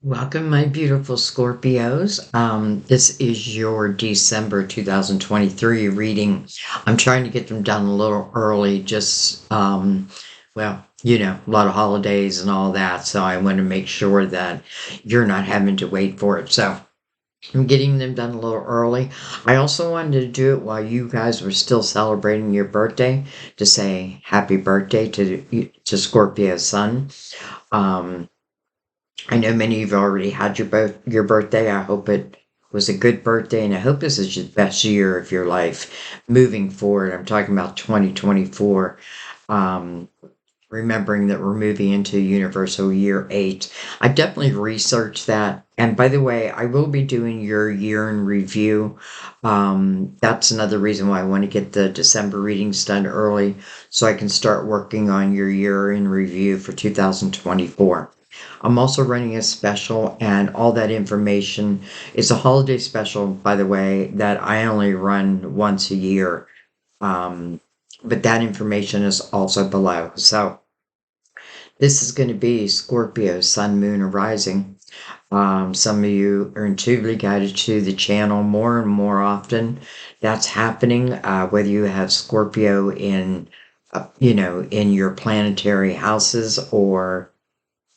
Welcome, my beautiful Scorpios. This is your December 2023 reading. I'm trying to get them done a little early, a lot of holidays and all that. So I want to make sure that you're not having to wait for it. So I'm getting them done a little early. I also wanted to do it while you guys were still celebrating your birthday to say happy birthday to Scorpio's son. Um, I know many of you already had your birthday. I hope it was a good birthday, and I hope this is the best year of your life moving forward. I'm talking about 2024. Um, Remembering that we're moving into universal year 8. I definitely researched that. And by the way, I will be doing your year in review. That's another reason why I want to get the December readings done early so I can start working on your year in review for 2024. I'm also running a special, and all that information is a holiday special, by the way, that I only run once a year. Um, but that information is also below. So this is going to be Scorpio, Sun, Moon, or Rising. Some of you are intuitively guided to the channel more and more often. That's happening, whether you have Scorpio in your planetary houses or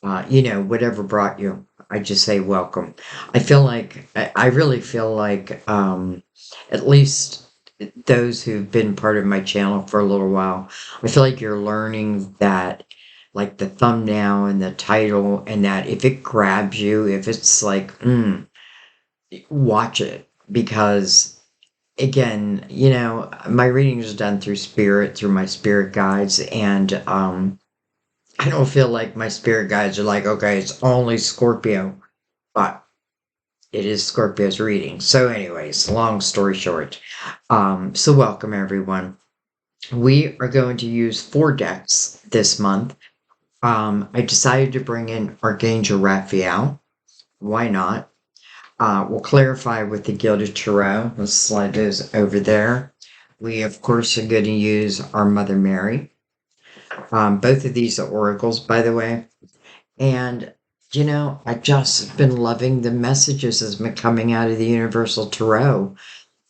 whatever brought you. I just say welcome. I really feel like, at least those who've been part of my channel for a little while, I feel like you're learning that, like the thumbnail and the title, and that if it grabs you, if it's like, watch it because again, my readings are done through spirit, through my spirit guides, and I don't feel like my spirit guides are like, okay, it's only Scorpio, but it is Scorpio's reading. So, anyways, long story short, so welcome everyone. We are going to use 4 decks this month. I decided to bring in Archangel Raphael. Why not? We'll clarify with the Gilded Tarot. Let's slide those over there. We, of course, are going to use our Mother Mary. Both of these are oracles, by the way. And, I've just been loving the messages that's been coming out of the Universal Tarot.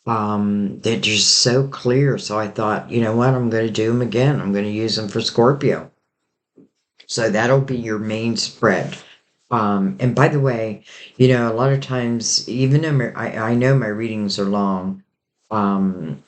They're just so clear. So I thought, you know what? I'm going to do them again. I'm going to use them for Scorpio. So that'll be your main spread. And by the way, a lot of times, even though I know my readings are long, um,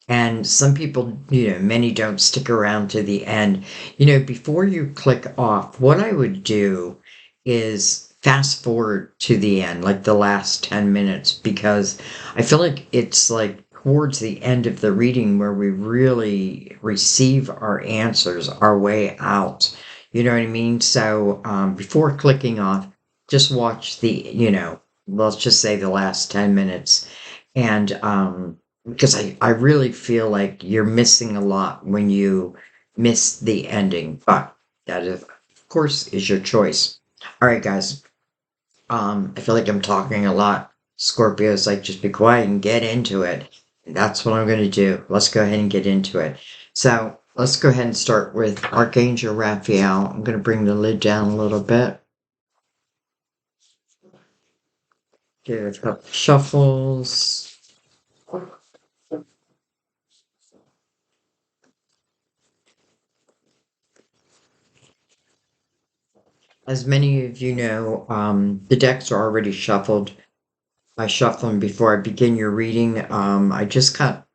and some people, many don't stick around to the end. Before you click off, what I would do is fast forward to the end, like the last 10 minutes, because I feel like it's like towards the end of the reading where we really receive our answers, our way out. You know what I mean? So before clicking off, just watch let's just say the last 10 minutes. And because I really feel like you're missing a lot when you miss the ending, but that is, of course, is your choice. All right, guys. I feel like I'm talking a lot. Scorpio's like, just be quiet and get into it. And that's what I'm going to do. Let's go ahead and get into it. So let's go ahead and start with Archangel Raphael. I'm going to bring the lid down a little bit. Give it a couple shuffles. As many of you know, the decks are already shuffled. I shuffle them before I begin your reading. I just kind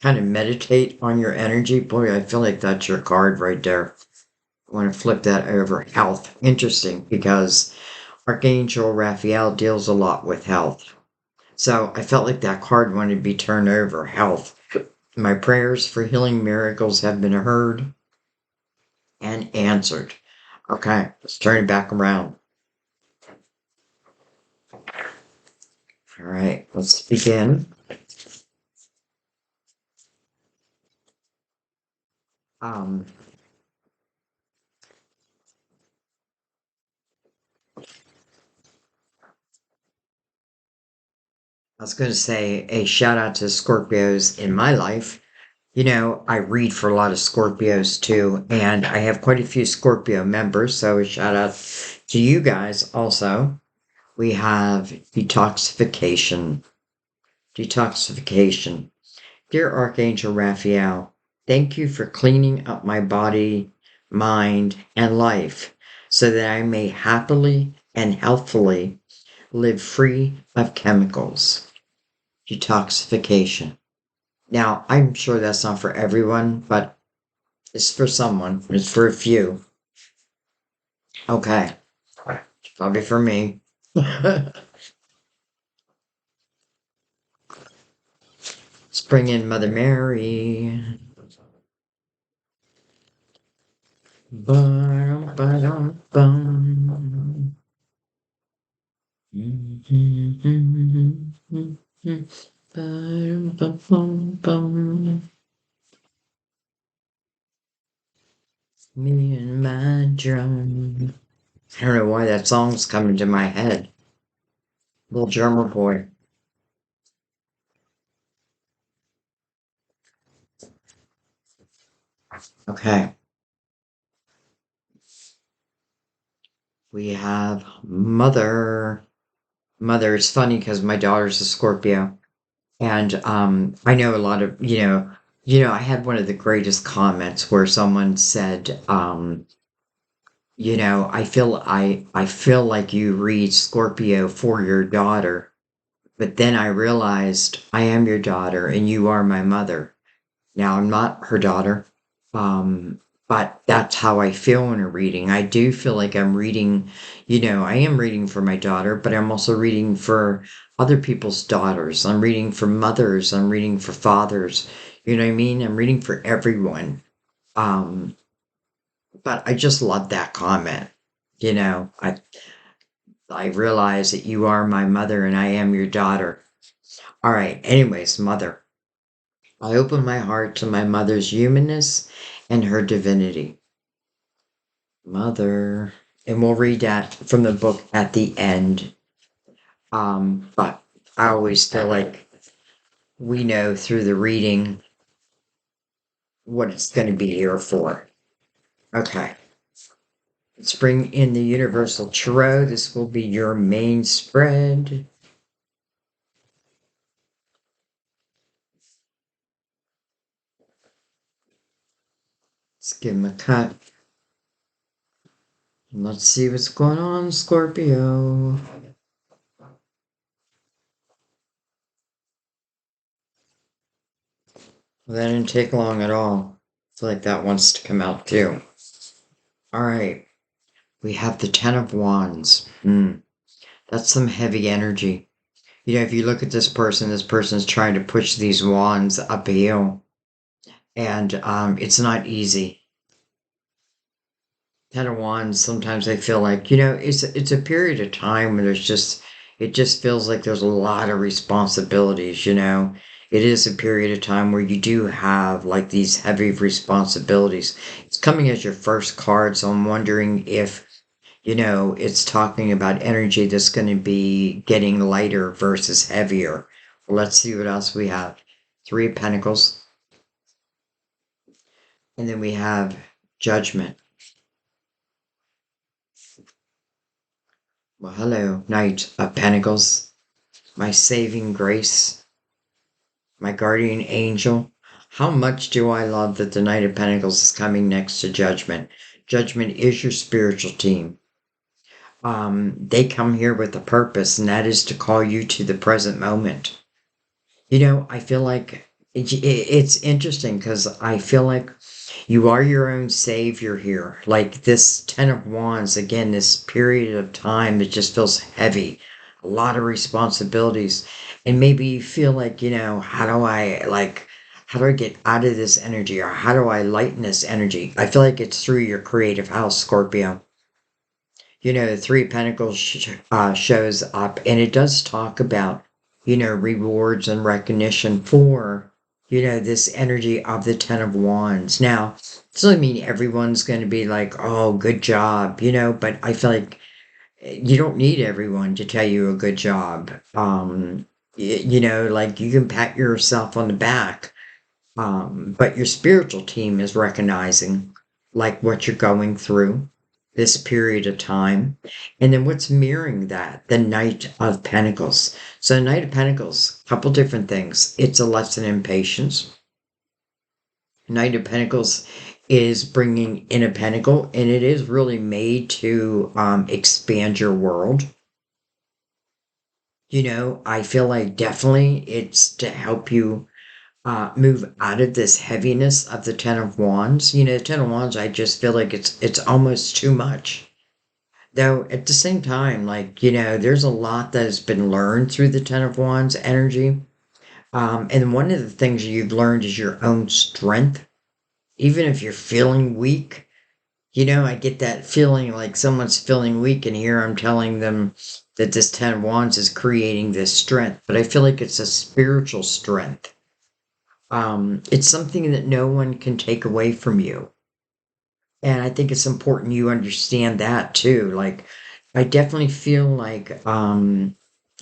of meditate on your energy. Boy, I feel like that's your card right there. I want to flip that over. Health. Interesting, because Archangel Raphael deals a lot with health. So I felt like that card wanted to be turned over. Health. My prayers for healing miracles have been heard and answered. Okay, let's turn it back around. All right, let's begin. Um, I was going to say a shout out to Scorpios in my life. I read for a lot of Scorpios too, and I have quite a few Scorpio members, so a shout out to you guys also. We have detoxification. Detoxification. Dear Archangel Raphael, thank you for cleaning up my body, mind, and life so that I may happily and healthfully live free of chemicals. Detoxification. Now, I'm sure that's not for everyone, but it's for someone. It's for a few. Okay. Probably for me. Let's bring in Mother Mary. Bum, ba-dum, bum. Bum, bum, bum. Me and my drum. I don't know why that song's coming to my head. Little drummer boy. Okay. We have Mother. Mother, it's funny because my daughter's a Scorpio. And I know a lot of, I had one of the greatest comments where someone said, I feel like you read Scorpio for your daughter, but then I realized I am your daughter and you are my mother. Now I'm not her daughter, um, but that's how I feel in a reading. I do feel like I'm reading, I am reading for my daughter, but I'm also reading for other people's daughters. I'm reading for mothers. I'm reading for fathers. You know what I mean? I'm reading for everyone. Um, but I just love that comment. I realize that you are my mother and I am your daughter. All right. Anyways, mother. I open my heart to my mother's humanness and her divinity. Mother. And we'll read that from the book at the end. But I always feel like we know through the reading what it's going to be here for. Okay. Let's bring in the Universal Tarot. This will be your main spread. Let's give him a cut. Let's see what's going on, Scorpio. Well, that didn't take long at all. I feel like that wants to come out too. All right. We have the Ten of Wands. That's some heavy energy. If you look at this person's trying to push these wands up a hill, and it's not easy. Ten of Wands, sometimes I feel like, it's a period of time when it just feels like there's a lot of responsibilities, It is a period of time where you do have like these heavy responsibilities. It's coming as your first card, so I'm wondering if it's talking about energy that's going to be getting lighter versus heavier. Let's see what else we have. Three of Pentacles. And then we have Judgment. Well, hello, Knight of Pentacles. My saving grace. My guardian angel. How much do I love that the Knight of Pentacles is coming next to Judgment? Judgment is your spiritual team. They come here with a purpose, and that is to call you to the present moment. I feel like it's interesting because I feel like you are your own savior here. Like this Ten of Wands, again, this period of time that just feels heavy, a lot of responsibilities. And maybe you feel like, how do I get out of this energy or how do I lighten this energy? I feel like it's through your creative house, Scorpio. The Three of Pentacles shows up and it does talk about, rewards and recognition for, this energy of the Ten of Wands. Now, it doesn't mean everyone's going to be like, oh, good job, but I feel like you don't need everyone to tell you a good job. Like you can pat yourself on the back, but your spiritual team is recognizing like what you're going through. this period of time. And then what's mirroring that? The Knight of Pentacles. So, Knight of Pentacles, a couple different things. It's a lesson in patience. Knight of Pentacles is bringing in a pentacle, and it is really made to expand your world. I feel like definitely it's to help you move out of this heaviness of the Ten of Wands. The Ten of Wands, I just feel like it's almost too much. Though at the same time, like, there's a lot that has been learned through the Ten of Wands energy. And one of the things you've learned is your own strength. Even if you're feeling weak, I get that feeling like someone's feeling weak, and here I'm telling them that this Ten of Wands is creating this strength. But I feel like it's a spiritual strength. It's something that no one can take away from you. And I think it's important you understand that too. Like, I definitely feel like,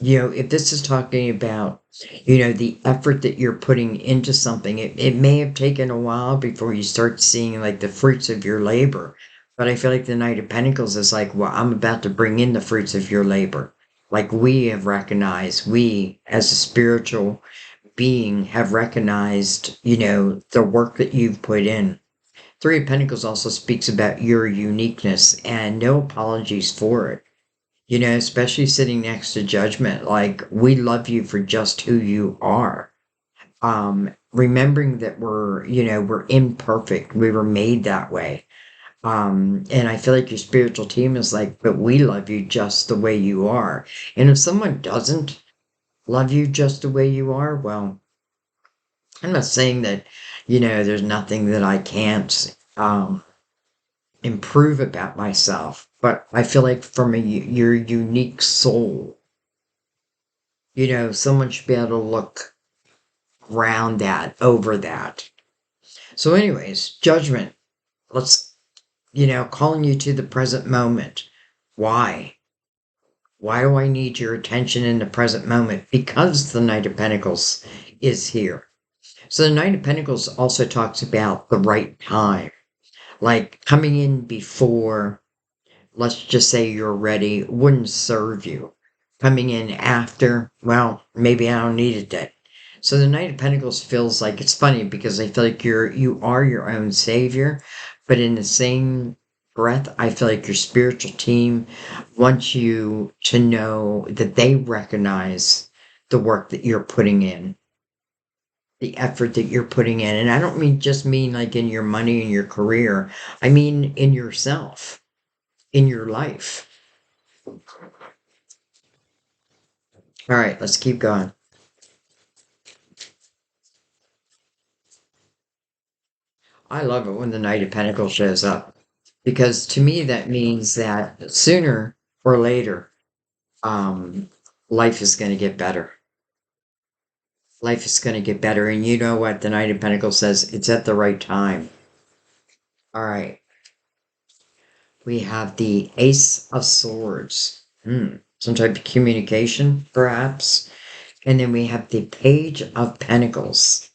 if this is talking about, the effort that you're putting into something, it may have taken a while before you start seeing like the fruits of your labor. But I feel like the Knight of Pentacles is like, well, I'm about to bring in the fruits of your labor. Like, we have recognized, we as a spiritual being have recognized, the work that you've put in. Three of Pentacles also speaks about your uniqueness and no apologies for it. Especially sitting next to Judgment, like, we love you for just who you are. Remembering that we're imperfect. We were made that way. And I feel like your spiritual team is like, but we love you just the way you are. And if someone doesn't love you just the way you are, well, I'm not saying that, there's nothing that I can't improve about myself, but I feel like from your unique soul, someone should be able to look around that, over that. So, anyways, Judgment. Let's, calling you to the present moment. Why? Why do I need your attention in the present moment? Because the Knight of Pentacles is here. So the Knight of Pentacles also talks about the right time, like coming in before, let's just say you're ready, wouldn't serve you. Coming in after, well, maybe I don't need it then. So the Knight of Pentacles feels like, it's funny because I feel like you are your own savior, but in the same breath, I feel like your spiritual team wants you to know that they recognize the work that you're putting in, the effort that you're putting in. And I don't mean like in your money and your career. I mean in yourself, in your life. All right, let's keep going. I love it when the Knight of Pentacles shows up because to me that means that sooner or later, um, life is going to get better. Life is going to get better. And you know what? The Knight of Pentacles says it's at the right time. All right. We have the Ace of Swords. Some type of communication, perhaps. And then we have the Page of Pentacles.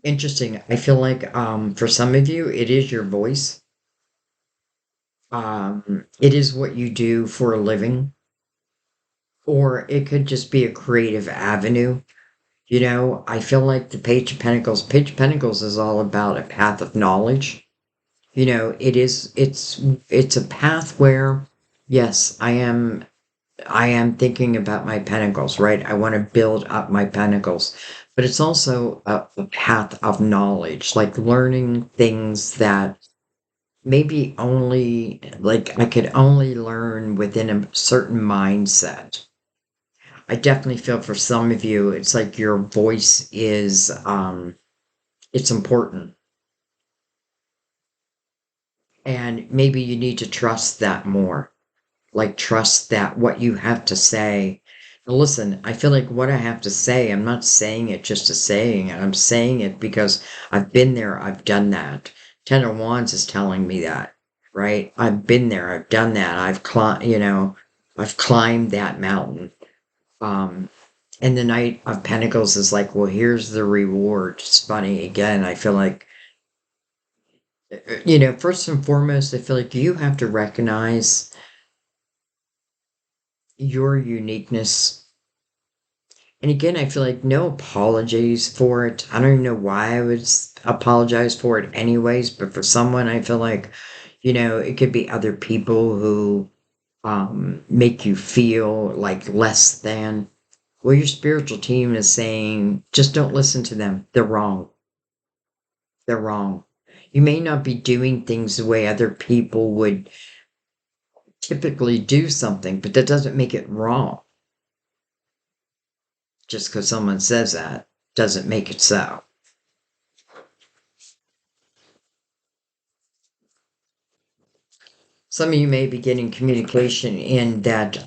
Interesting. I feel like for some of you, it is your voice. It is what you do for a living. Or it could just be a creative avenue. I feel like the Page of Pentacles is all about a path of knowledge. It's a path where, yes, I am thinking about my pentacles, right? I want to build up my pentacles, but it's also a path of knowledge, like learning things that maybe only, like, I could only learn within a certain mindset. I definitely feel for some of you, it's like your voice is, it's important. And maybe you need to trust that more. Like, trust that what you have to say. Now, listen, I feel like what I have to say, I'm not saying it just to saying it. I'm saying it because I've been there, I've done that. Ten of Wands is telling me that, right? I've been there, I've done that. I've climbed that mountain. Um, and the Knight of Pentacles is like, well, here's the reward. It's funny. Again, I feel like First and foremost, I feel like you have to recognize your uniqueness. And again, I feel like no apologies for it. I don't even know why I would apologize for it anyways, but for someone, I feel like, it could be other people who make you feel like less than. Well, your spiritual team is saying, just don't listen to them. They're wrong. They're wrong. You may not be doing things the way other people would typically do something, but that doesn't make it wrong. Just because someone says that doesn't make it so. Some of you may be getting communication in that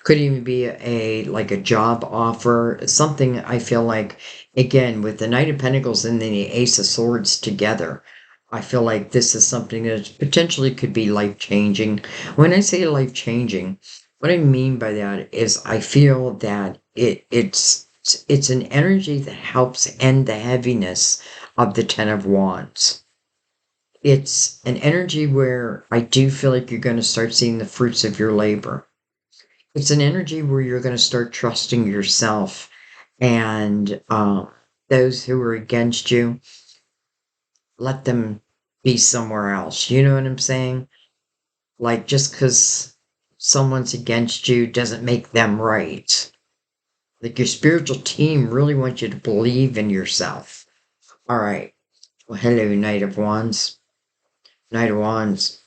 could even be like a job offer, something I feel like, again, with the Knight of Pentacles and then the Ace of Swords together, I feel like this is something that potentially could be life changing. When I say life changing, what I mean by that is I feel that it's an energy that helps end the heaviness of the Ten of Wands. It's an energy where I do feel like you're going to start seeing the fruits of your labor. It's an energy where you're going to start trusting yourself and those who are against you, let them be somewhere else. You know what I'm saying? Like just because someone's against you doesn't make them right. Like your spiritual team really wants you to believe in yourself. All right. Well, hello, Knight of Wands. Knight of Wands,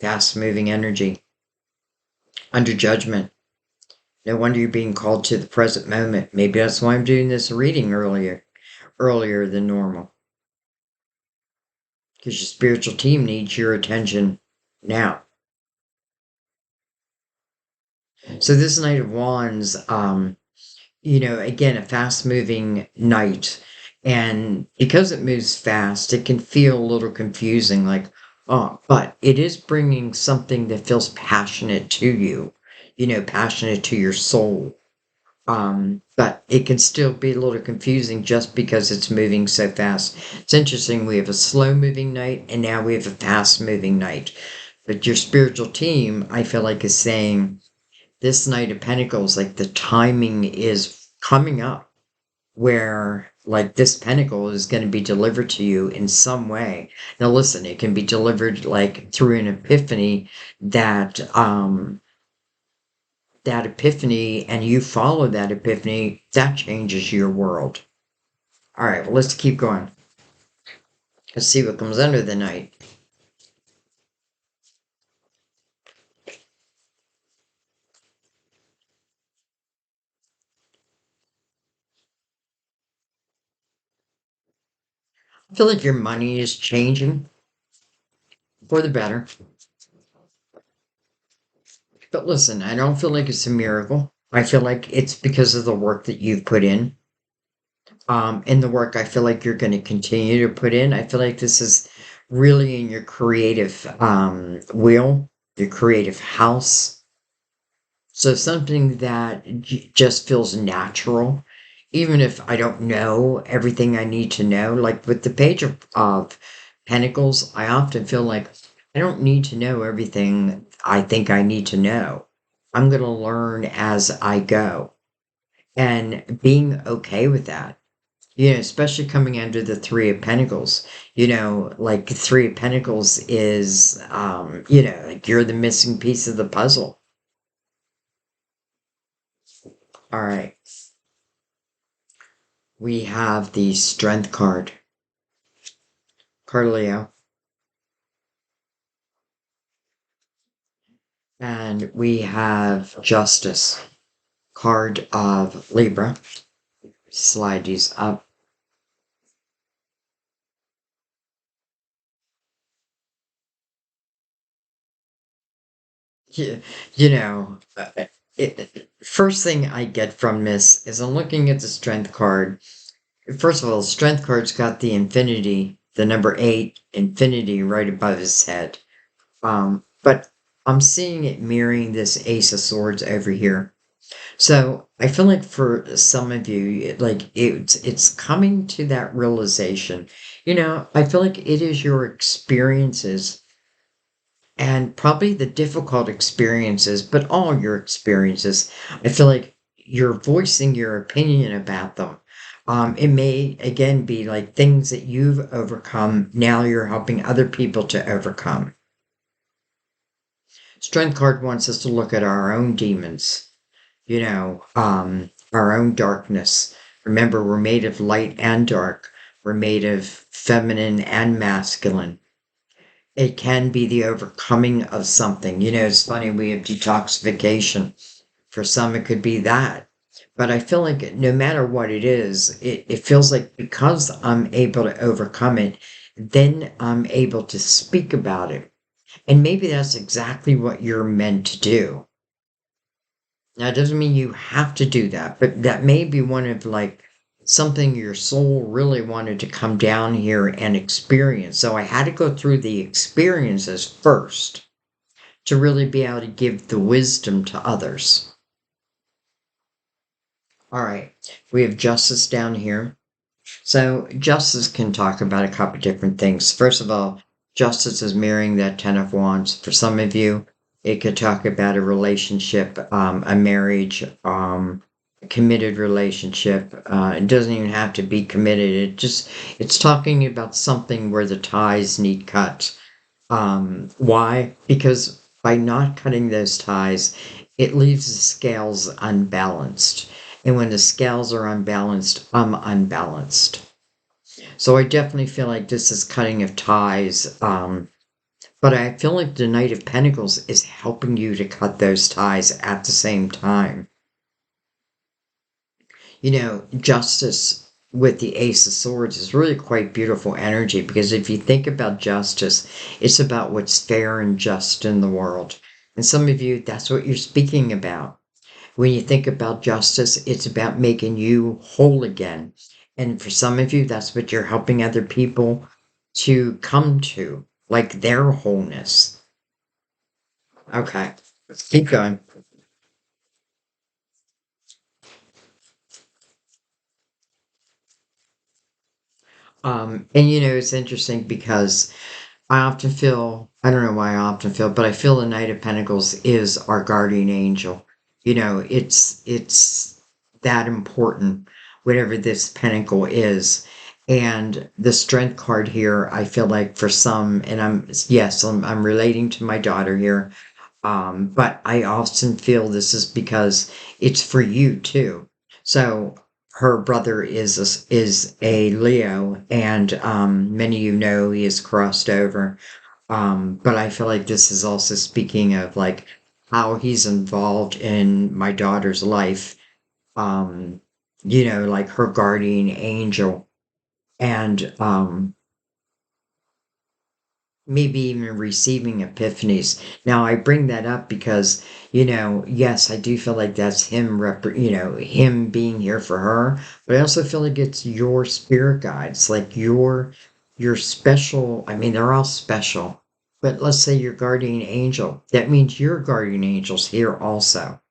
fast moving energy, under judgment. No wonder you're being called to the present moment. Maybe that's why I'm doing this reading earlier than normal. Because your spiritual team needs your attention now. So this Knight of Wands, again, a fast moving knight. And because it moves fast, it can feel a little confusing, like, oh, but it is bringing something that feels passionate to you, passionate to your soul. But it can still be a little confusing just because it's moving so fast. It's interesting. We have a slow moving knight and now we have a fast moving knight. But your spiritual team, I feel like, is saying this Knight of Pentacles, like the timing is coming up where like this pentacle is going to be delivered to you in some way. Now listen, it can be delivered like through an epiphany that epiphany and you follow that epiphany, that changes your world. All right, well, let's keep going. Let's see what comes under the Knight. I feel like your money is changing for the better. But listen, I don't feel like it's a miracle. I feel like it's because of the work that you've put in. In the work I feel like you're going to continue to put in. I feel like this is really in your creative wheel, your creative house. So something that just feels natural, even if I don't know everything I need to know. Like with the Page of Pentacles, I often feel like I don't need to know everything I think I need to know. I'm going to learn as I go and being okay with that. Especially coming under the Three of Pentacles. Like Three of Pentacles is, like you're the missing piece of the puzzle. All right. We have the Strength card. Carleo. And we have Justice. Card of Libra. Slide these up. You, you know, first thing I get from this is I'm looking at the Strength card. First of all, the Strength card's got the infinity, the number 8, infinity right above his head. But I'm seeing it mirroring this Ace of Swords over here. So I feel like for some of you, it's coming to that realization. I feel like it is your experiences and probably the difficult experiences, but all your experiences. I feel like you're voicing your opinion about them. It may again be like things that you've overcome. Now you're helping other people to overcome. Strength card wants us to look at our own demons, our own darkness. Remember, we're made of light and dark. We're made of feminine and masculine. It can be the overcoming of something. It's funny, we have detoxification. For some, it could be that. But I feel like no matter what it is, it feels like because I'm able to overcome it, then I'm able to speak about it. And maybe that's exactly what you're meant to do. Now, it doesn't mean you have to do that, but that may be one of like something your soul really wanted to come down here and experience. So I had to go through the experiences first to really be able to give the wisdom to others. All right, we have justice down here. So justice can talk about a couple different things. First of all, justice is mirroring that Ten of Wands. For some of you, it could talk about a relationship, a marriage, a committed relationship. It doesn't even have to be committed. It's talking about something where the ties need cut. Why? Because by not cutting those ties, it leaves the scales unbalanced. And when the scales are unbalanced, I'm unbalanced. So I definitely feel like this is cutting of ties. But I feel like the Knight of Pentacles is helping you to cut those ties at the same time. Justice with the Ace of Swords is really quite beautiful energy because if you think about justice, it's about what's fair and just in the world. And some of you, that's what you're speaking about. When you think about justice, it's about making you whole again. And for some of you, that's what you're helping other people to come to, like their wholeness. Okay, let's keep going. And it's interesting because I often feel, I don't know why I often feel, but I feel the Knight of Pentacles is our guardian angel. It's that important, whatever this pentacle is. And the strength card here, I feel like for some, and I'm relating to my daughter here. But I often feel this is because it's for you too. So her brother is a Leo, and many of you know he is crossed over. But I feel like this is also speaking of like how he's involved in my daughter's life. Um, like her guardian angel, and maybe even receiving epiphanies. Now, I bring that up because, yes, I do feel like that's him being here for her, but I also feel like it's your spirit guides, like your special, I mean, they're all special, but let's say your guardian angel. That means your guardian angel's here also.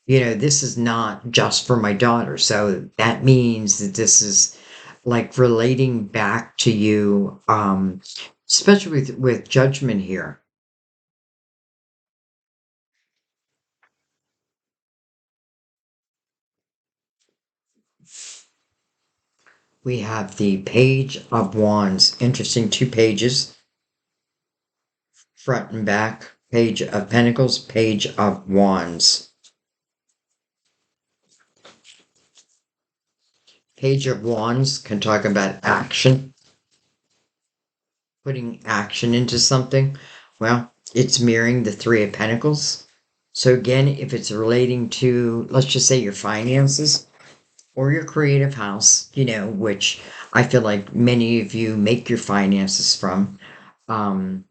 This is not just for my daughter. So that means that this is like relating back to you, especially with judgment here. We have the Page of Wands. Interesting, two pages, front and back. Page of Pentacles, Page of Wands. Page of Wands can talk about action, putting action into something. Well, it's mirroring the Three of Pentacles. So again, if it's relating to, let's just say your finances or your creative house, which I feel like many of you make your finances from, um,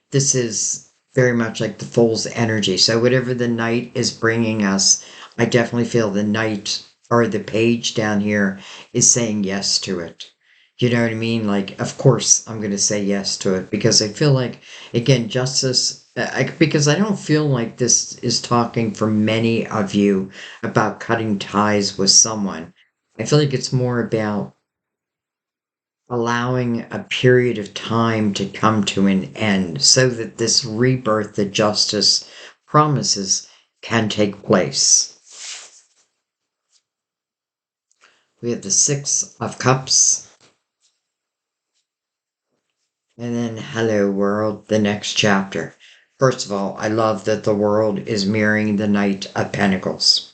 this is very much like the Fool's energy. So whatever the Knight is bringing us, I definitely feel the Knight or the Page down here is saying yes to it. You know what I mean? Like, of course, I'm going to say yes to it because I feel like, again, justice Because I don't feel like this is talking for many of you about cutting ties with someone. I feel like it's more about allowing a period of time to come to an end so that this rebirth that justice promises can take place. We have the Six of Cups, and then Hello World, the next chapter. First of all, I love that the world is mirroring the Knight of Pentacles.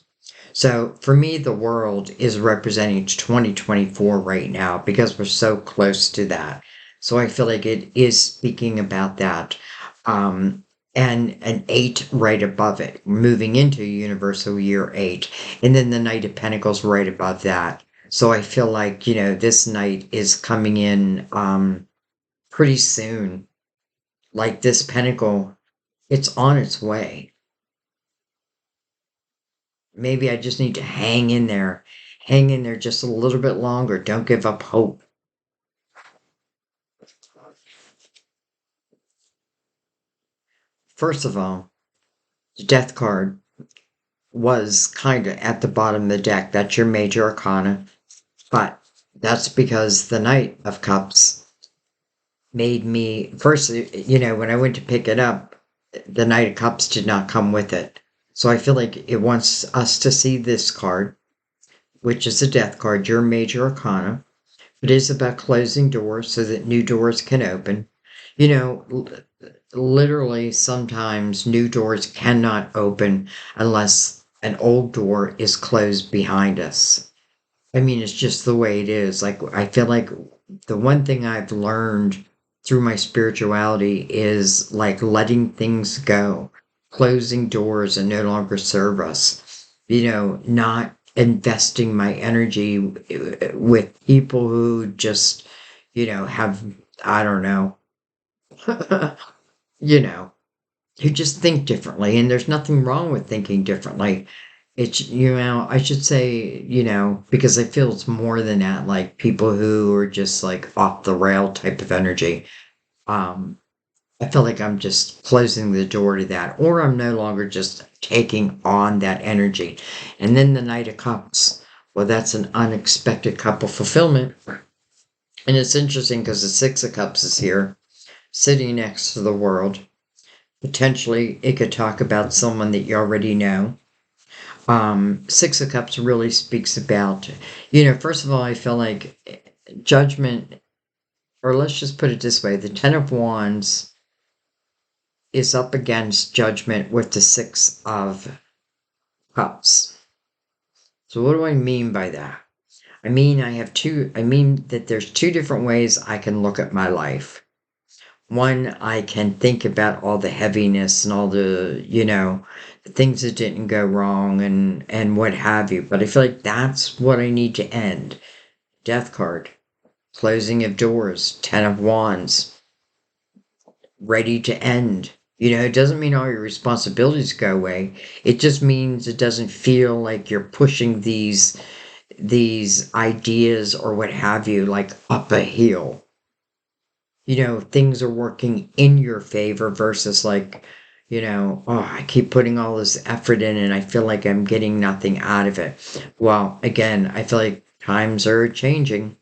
So for me, the world is representing 2024 right now because we're so close to that. So I feel like it is speaking about that. Um, and an eight right above it, moving into universal year eight. And then the Knight of Pentacles right above that. So I feel like, this night is coming in pretty soon. Like this pentacle, it's on its way. Maybe I just need to hang in there. Hang in there just a little bit longer. Don't give up hope. First of all, the death card was kind of at the bottom of the deck. That's your major arcana. But that's because the Knight of Cups made me, first, when I went to pick it up, the Knight of Cups did not come with it. So I feel like it wants us to see this card, which is a death card, your major arcana. It is about closing doors so that new doors can open. You know, literally, sometimes new doors cannot open unless an old door is closed behind us. I mean, it's just the way it is. Like, I feel like the one thing I've learned through my spirituality is like letting things go, closing doors and no longer serve us, not investing my energy with people who just, have, I don't know, you know, who just think differently. And there's nothing wrong with thinking differently. It's, I should say, because I feel it's more than that, like people who are just like off the rail type of energy. Um, I feel like I'm just closing the door to that, or I'm no longer just taking on that energy. And then the Knight of Cups. Well, that's an unexpected cup of fulfillment. And it's interesting because the Six of Cups is here, sitting next to the world. Potentially, it could talk about someone that you already know. Six of Cups really speaks about, first of all, I feel like judgment, or let's just put it this way, the Ten of Wands is up against judgment with the Six of Cups. So what do I mean by that? I mean that there's two different ways I can look at my life. One, I can think about all the heaviness and all the things that didn't go wrong and what have you. But I feel like that's what I need to end. Death card, closing of doors, Ten of Wands, ready to end. It doesn't mean all your responsibilities go away. It just means it doesn't feel like you're pushing these ideas or what have you like up a hill. Things are working in your favor versus like, oh, I keep putting all this effort in and I feel like I'm getting nothing out of it. Well, again, I feel like times are changing.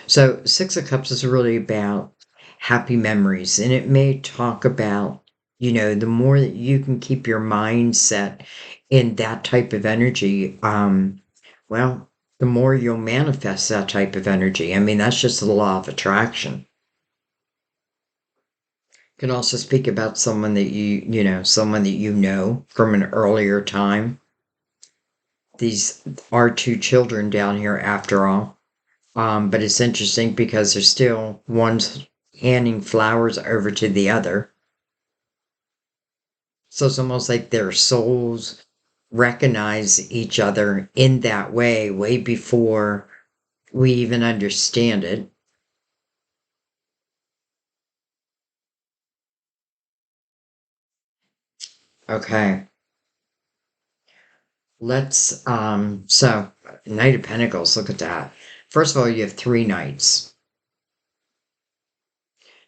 So, Six of Cups is really about happy memories, and it may talk about, the more that you can keep your mindset in that type of energy, well, the more you'll manifest that type of energy. I mean, that's just the law of attraction. Can also speak about someone that someone that you know from an earlier time. These are two children down here after all. But it's interesting because there's still one's handing flowers over to the other. So it's almost like their souls recognize each other in that way before we even understand it. Okay. So Knight of Pentacles, look at that. First of all, you have three knights.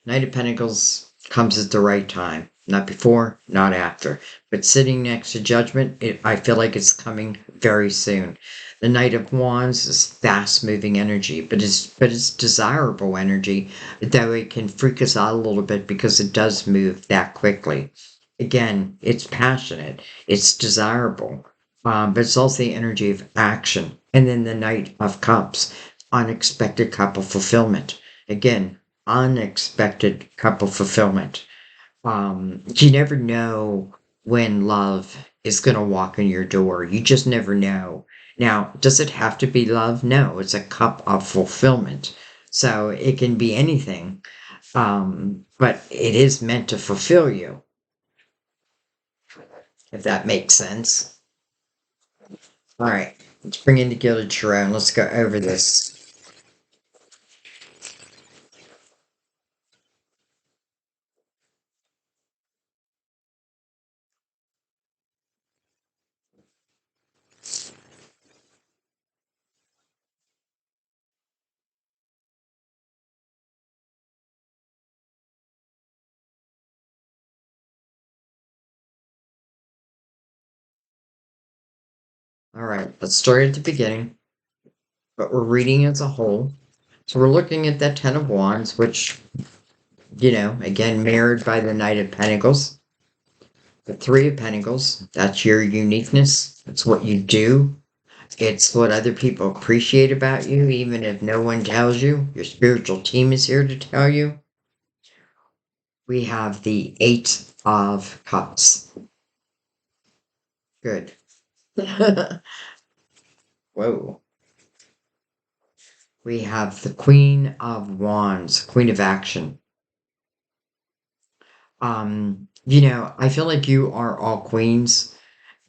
Knight of Pentacles comes at the right time. not before, not after. But sitting next to Judgment, I feel like it's coming very soon. The Knight of Wands is fast moving energy, but it's desirable energy, though it can freak us out a little bit because it does move that quickly. Again, it's passionate, it's desirable, but it's also the energy of action. And then the Knight of Cups, unexpected couple fulfillment. Again, unexpected couple fulfillment. You never know when love is going to walk in your door. You just never know. Now, does it have to be love? No, it's a cup of fulfillment. So it can be anything, but it is meant to fulfill you, if that makes sense. All right, let's bring in the Gilded Tarot and let's go over this. All right, let's start at the beginning, but we're reading as a whole. So we're looking at that Ten of Wands, which, again, mirrored by the Knight of Pentacles. The Three of Pentacles, that's your uniqueness. It's what you do. It's what other people appreciate about you, even if no one tells you. Your spiritual team is here to tell you. We have the Eight of Cups. Good. Whoa. We have the Queen of Wands, Queen of Action. I feel like you are all queens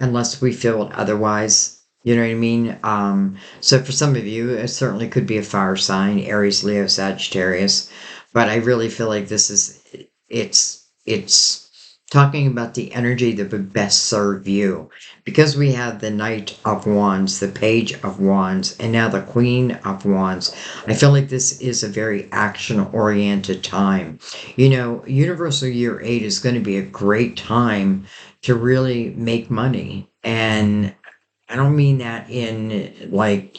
unless we feel otherwise. You know what I mean? So for some of you, it certainly could be a fire sign, Aries, Leo, Sagittarius, but I really feel like it's talking about the energy that would best serve you. Because we have the Knight of Wands, the Page of Wands, and now the Queen of Wands, I feel like this is a very action-oriented time. Universal Year 8 is going to be a great time to really make money. And I don't mean that in like,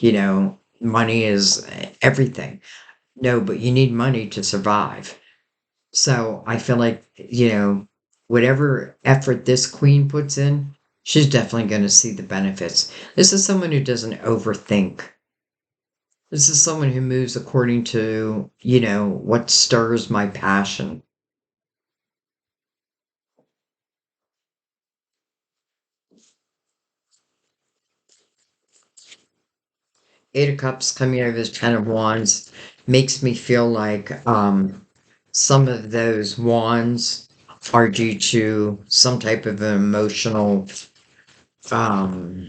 money is everything. No, but you need money to survive. So I feel like, whatever effort this queen puts in, she's definitely going to see the benefits. This is someone who doesn't overthink. This is someone who moves according to, what stirs my passion. Eight of Cups coming over as Ten of Wands makes me feel like some of those wands are due to some type of an emotional um,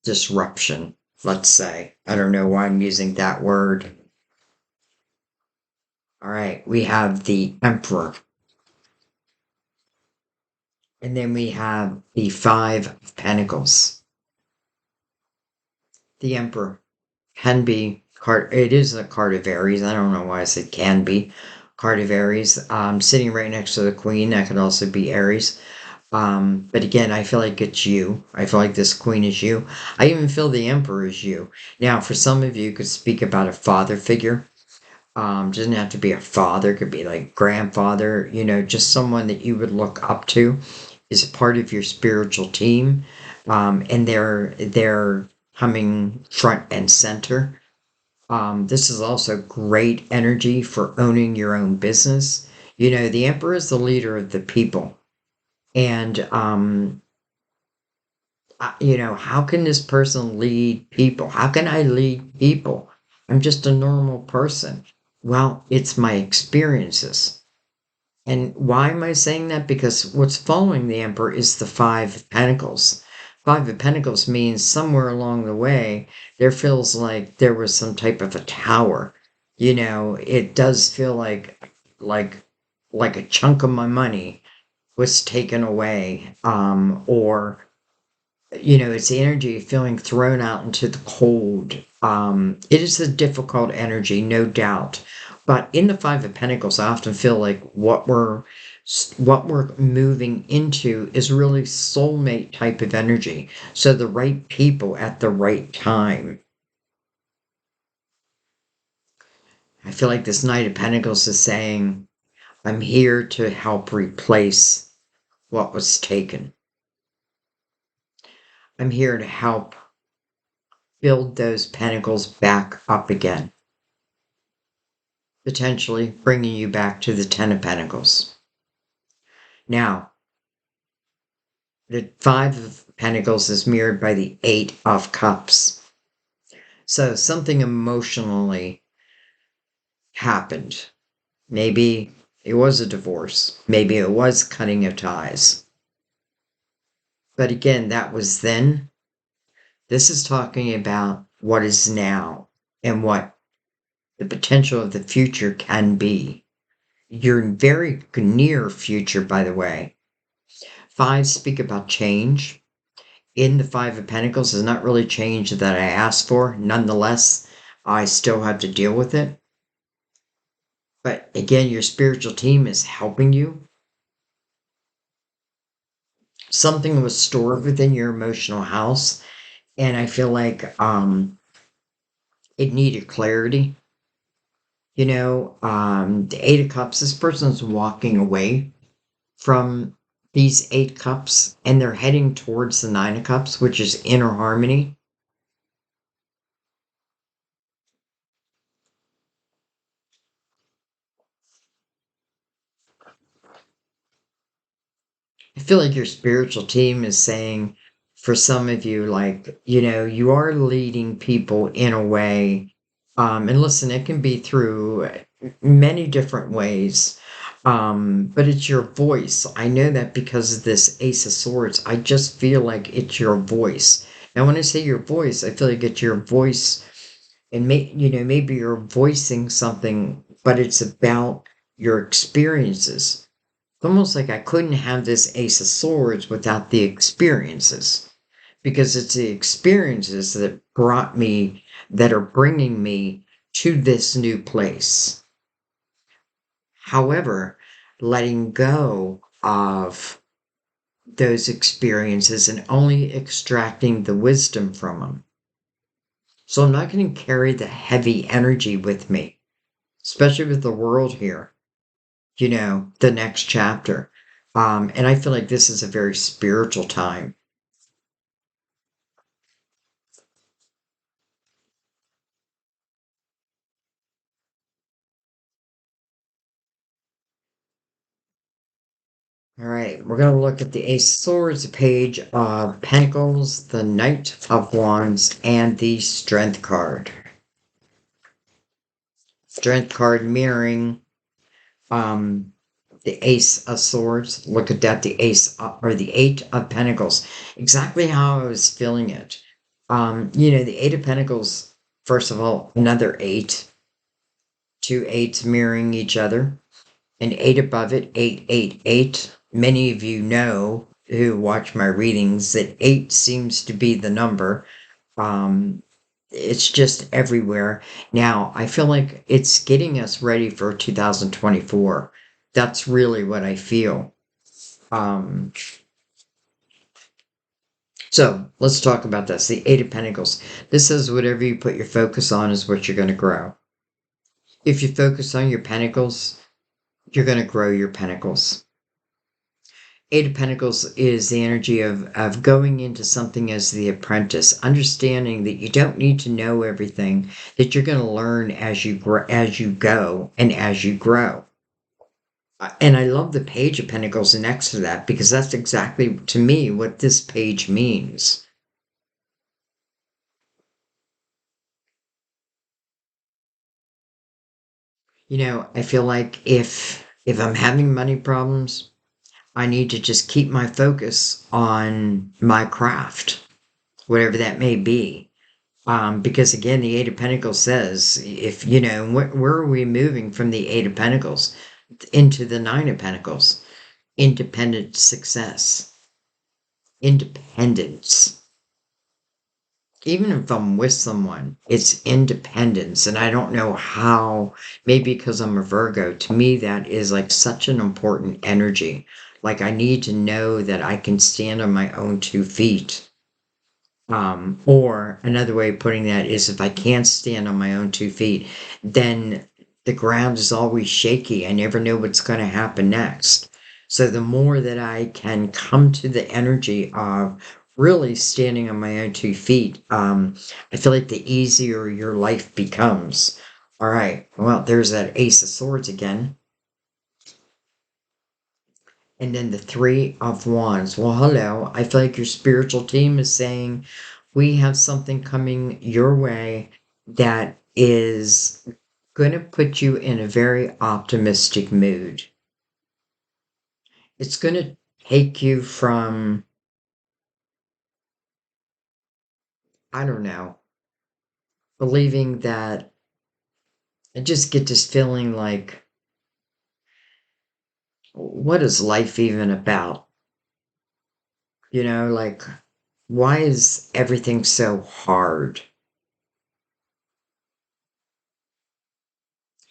disruption, let's say. I don't know why I'm using that word. All right, we have the Emperor. And then we have the Five of Pentacles. The Emperor can be it is a card of Aries. I don't know why I said can be. Card of Aries. Sitting right next to the Queen, that could also be Aries. But again, I feel like it's you. I feel like this queen is you. I even feel the emperor is you. Now, for some of you, could speak about a father figure. Doesn't have to be a father. Could be like grandfather. Just someone that you would look up to, is part of your spiritual team, and they're coming front and center. This is also great energy for owning your own business. The emperor is the leader of the people. And, how can this person lead people? How can I lead people? I'm just a normal person. Well, it's my experiences. And why am I saying that? Because what's following the Emperor is the Five of Pentacles. Five of Pentacles means somewhere along the way, there feels like there was some type of a tower. It does feel like, like a chunk of my money was taken away, or it's the energy of feeling thrown out into the cold. It is a difficult energy, no doubt, but in the Five of Pentacles I often feel like what we're What we're moving into is really soulmate type of energy. So the right people at the right time. I feel like this Knight of Pentacles is saying, I'm here to help replace what was taken. I'm here to help build those pentacles back up again. Potentially bringing you back to the Ten of Pentacles. Now, the Five of Pentacles is mirrored by the Eight of Cups. So something emotionally happened. Maybe it was a divorce. Maybe it was cutting of ties. But again, that was then. This is talking about what is now and what the potential of the future can be. Your very near future, by the way. Fives speak about change. In the Five of Pentacles is not really change that I asked for. Nonetheless, I still have to deal with it. But again, your spiritual team is helping you. Something was stored within your emotional house, and I feel like it needed clarity. The Eight of Cups, this person's walking away from these Eight Cups, and they're heading towards the Nine of Cups, which is inner harmony. I feel like your spiritual team is saying, for some of you, like, you are leading people in a way. And listen, it can be through many different ways. But it's your voice. I know that because of this Ace of Swords. I just feel like it's your voice. Now, when I say your voice, I feel like it's your voice, and maybe you're voicing something, but it's about your experiences. It's almost like I couldn't have this Ace of Swords without the experiences, because it's the experiences that brought me, that are bringing me to this new place. However, letting go of those experiences and only extracting the wisdom from them. So I'm not going to carry the heavy energy with me, especially with the world here. The next chapter. And I feel like this is a very spiritual time. All right, we're going to look at the Ace of Swords, the Page of Pentacles, the Knight of Wands, and the Strength card. Strength card mirroring the Ace of Swords. Look at that, the Ace or the Eight of Pentacles. Exactly how I was feeling it. The Eight of Pentacles, first of all, another eight. Two eights mirroring each other. An eight above it, 888. Many of you know who watch my readings that eight seems to be the number. It's just everywhere. Now, I feel like it's getting us ready for 2024. That's really what I feel. So let's talk about this. The Eight of Pentacles. This says whatever you put your focus on is what you're going to grow. If you focus on your pentacles, you're going to grow your pentacles. Eight of Pentacles is the energy of going into something as the apprentice, understanding that you don't need to know everything, that you're going to learn as you go, and as you grow. And I love the Page of Pentacles next to that, because that's exactly, to me, what this page means. I feel like if I'm having money problems, I need to just keep my focus on my craft, whatever that may be. Because again, the Eight of Pentacles says, if, where are we moving from the Eight of Pentacles into the Nine of Pentacles? Independent success. Independence. even if I'm with someone, it's independence. And I don't know how, maybe because I'm a Virgo, to me, that is like such an important energy. Like, I need to know that I can stand on my own 2 feet. Or another way of putting that is if I can't stand on my own 2 feet, then the ground is always shaky. I never know what's going to happen next. So the more that I can come to the energy of really standing on my own 2 feet, I feel like the easier your life becomes. All right. Well, there's that Ace of Swords again. And then the Three of Wands. Well, hello. I feel like your spiritual team is saying we have something coming your way that is going to put you in a very optimistic mood. It's going to take you from, I don't know, believing that I just get this feeling like, what is life even about? Like, why is everything so hard?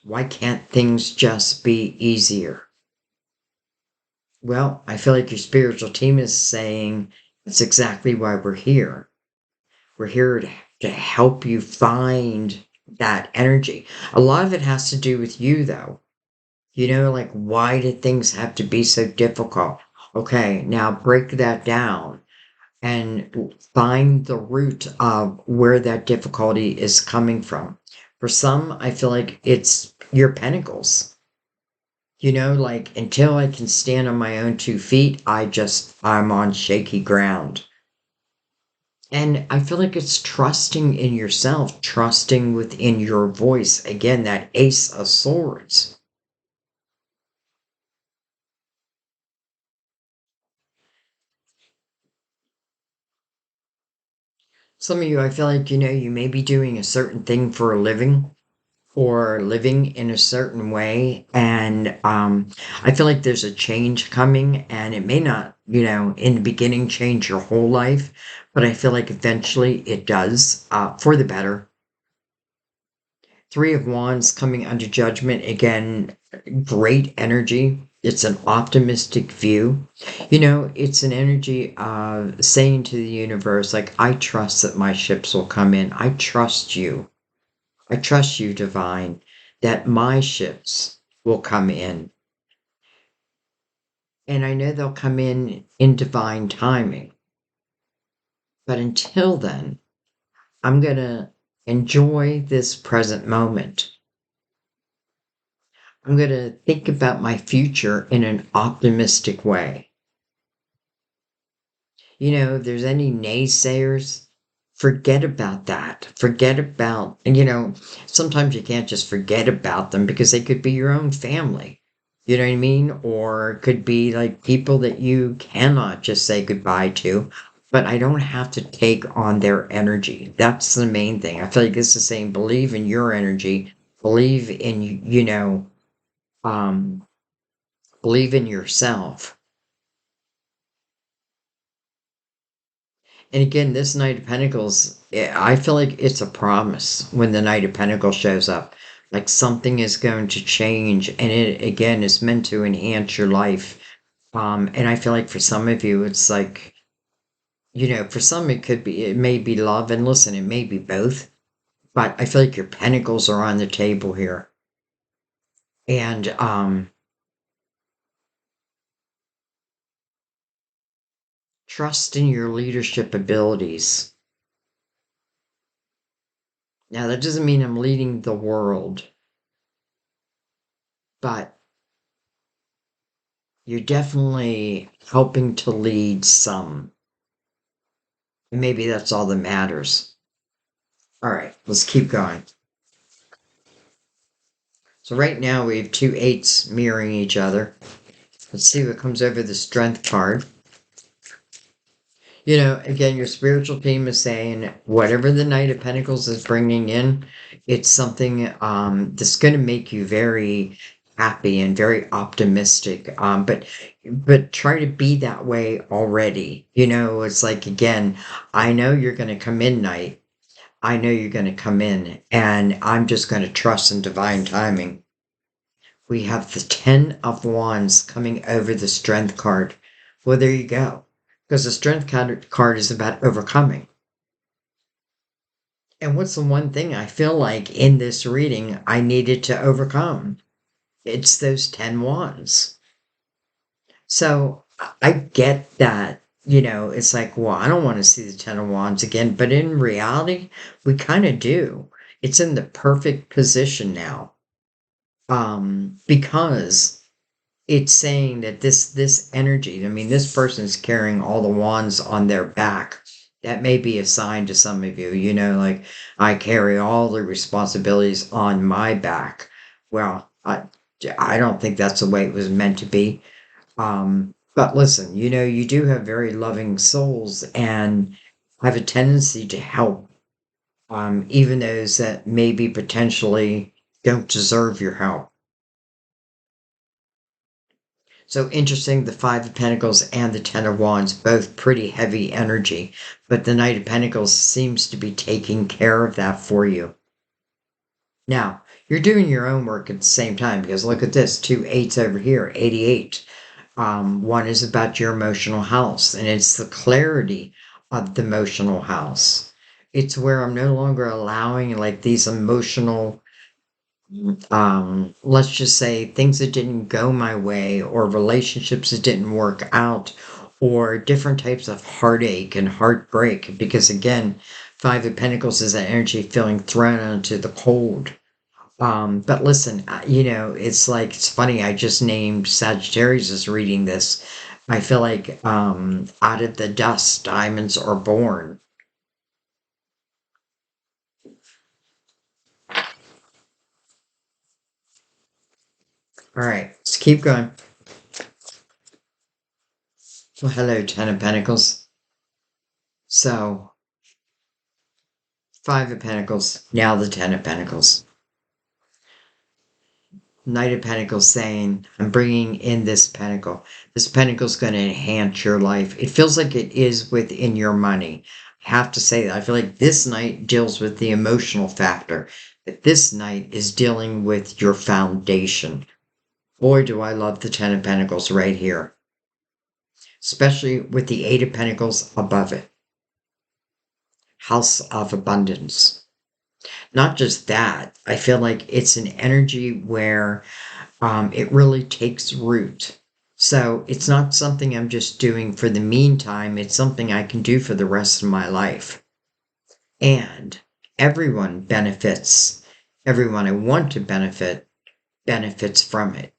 Why can't things just be easier? Well, I feel like your spiritual team is saying that's exactly why we're here. We're here to help you find that energy. A lot of it has to do with you, though. Like, why did things have to be so difficult? Okay, now break that down and find the root of where that difficulty is coming from. For some, I feel like it's your pentacles. Like, until I can stand on my own 2 feet, I'm on shaky ground. And I feel like it's trusting in yourself, trusting within your voice. Again, that Ace of Swords. Some of you, I feel like, you may be doing a certain thing for a living or living in a certain way. And I feel like there's a change coming, and it may not, in the beginning change your whole life, but I feel like eventually it does, for the better. Three of Wands coming under judgment again, great energy. It's an optimistic view. It's an energy of saying to the universe, like, I trust that my ships will come in. I trust you. I trust you, divine, that my ships will come in. And I know they'll come in divine timing. But until then, I'm going to enjoy this present moment. I'm going to think about my future in an optimistic way. If there's any naysayers, forget about that. Forget about, and sometimes you can't just forget about them because they could be your own family. You know what I mean? Or it could be like people that you cannot just say goodbye to, but I don't have to take on their energy. That's the main thing. I feel like this is saying believe in your energy, believe in, um, believe in yourself. And again, this Knight of Pentacles, I feel like it's a promise when the Knight of Pentacles shows up. Like, something is going to change, and it, again, is meant to enhance your life. And I feel like for some of you, it's like, for some it may be love, and listen, it may be both. But I feel like your pentacles are on the table here. And trust in your leadership abilities. Now, that doesn't mean I'm leading the world, but you're definitely helping to lead some. And maybe that's all that matters. All right, let's keep going. So right now we have two eights mirroring each other. Let's see what comes over the Strength card. Again, your spiritual team is saying whatever the Knight of Pentacles is bringing in, it's something that's going to make you very happy and very optimistic. But try to be that way already. It's like, again, I know you're going to come in, Knight, I know you're going to come in, and I'm just going to trust in divine timing. We have the 10 of Wands coming over the Strength card. Well, there you go. Because the Strength card is about overcoming. And what's the one thing I feel like in this reading I needed to overcome? It's those 10 wands. So I get that, it's like, well, I don't want to see the 10 of wands again. But in reality, we kind of do. It's in the perfect position now. Because it's saying that this energy, I mean, this person's carrying all the wands on their back. That may be a sign to some of you, like I carry all the responsibilities on my back. Well, I don't think that's the way it was meant to be. But listen, you do have very loving souls and have a tendency to help, even those that maybe potentially don't deserve your help. So interesting, the Five of Pentacles and the Ten of Wands, both pretty heavy energy, but the Knight of Pentacles seems to be taking care of that for you. Now, you're doing your own work at the same time, because look at this, two eights over here, 88. One is about your emotional house, and it's the clarity of the emotional house. It's where I'm no longer allowing like these emotional, let's just say things that didn't go my way, or relationships that didn't work out, or different types of heartache and heartbreak. Because again, Five of Pentacles is that energy feeling thrown onto the cold. But listen, it's like, it's funny. I just named Sagittarius as reading this. I feel like, out of the dust, diamonds are born. All right, let's keep going. Well, hello, Ten of Pentacles. So, Five of Pentacles, now the Ten of Pentacles. Knight of Pentacles saying, I'm bringing in this pentacle. This pentacle's going to enhance your life. It feels like it is within your money. I have to say that. I feel like this Knight deals with the emotional factor. But this Knight is dealing with your foundation. Boy, do I love the Ten of Pentacles right here. Especially with the Eight of Pentacles above it. House of Abundance. Not just that, I feel like it's an energy where it really takes root. So it's not something I'm just doing for the meantime, it's something I can do for the rest of my life. And everyone benefits. Everyone I want to benefit benefits from it.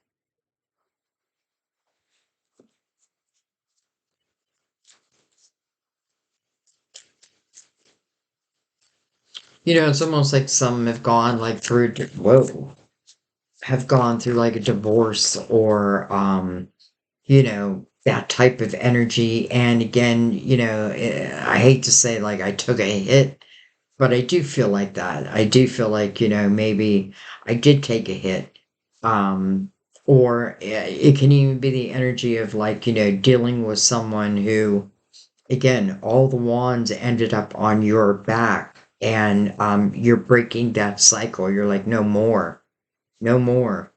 It's almost like some have gone like through, whoa, have gone through like a divorce, or that type of energy. And again, I hate to say like I took a hit, but I do feel like that. I do feel like, maybe I did take a hit. Um, or it can even be the energy of like, dealing with someone who, again, all the wands ended up on your back, and you're breaking that cycle. You're like, no more, no more,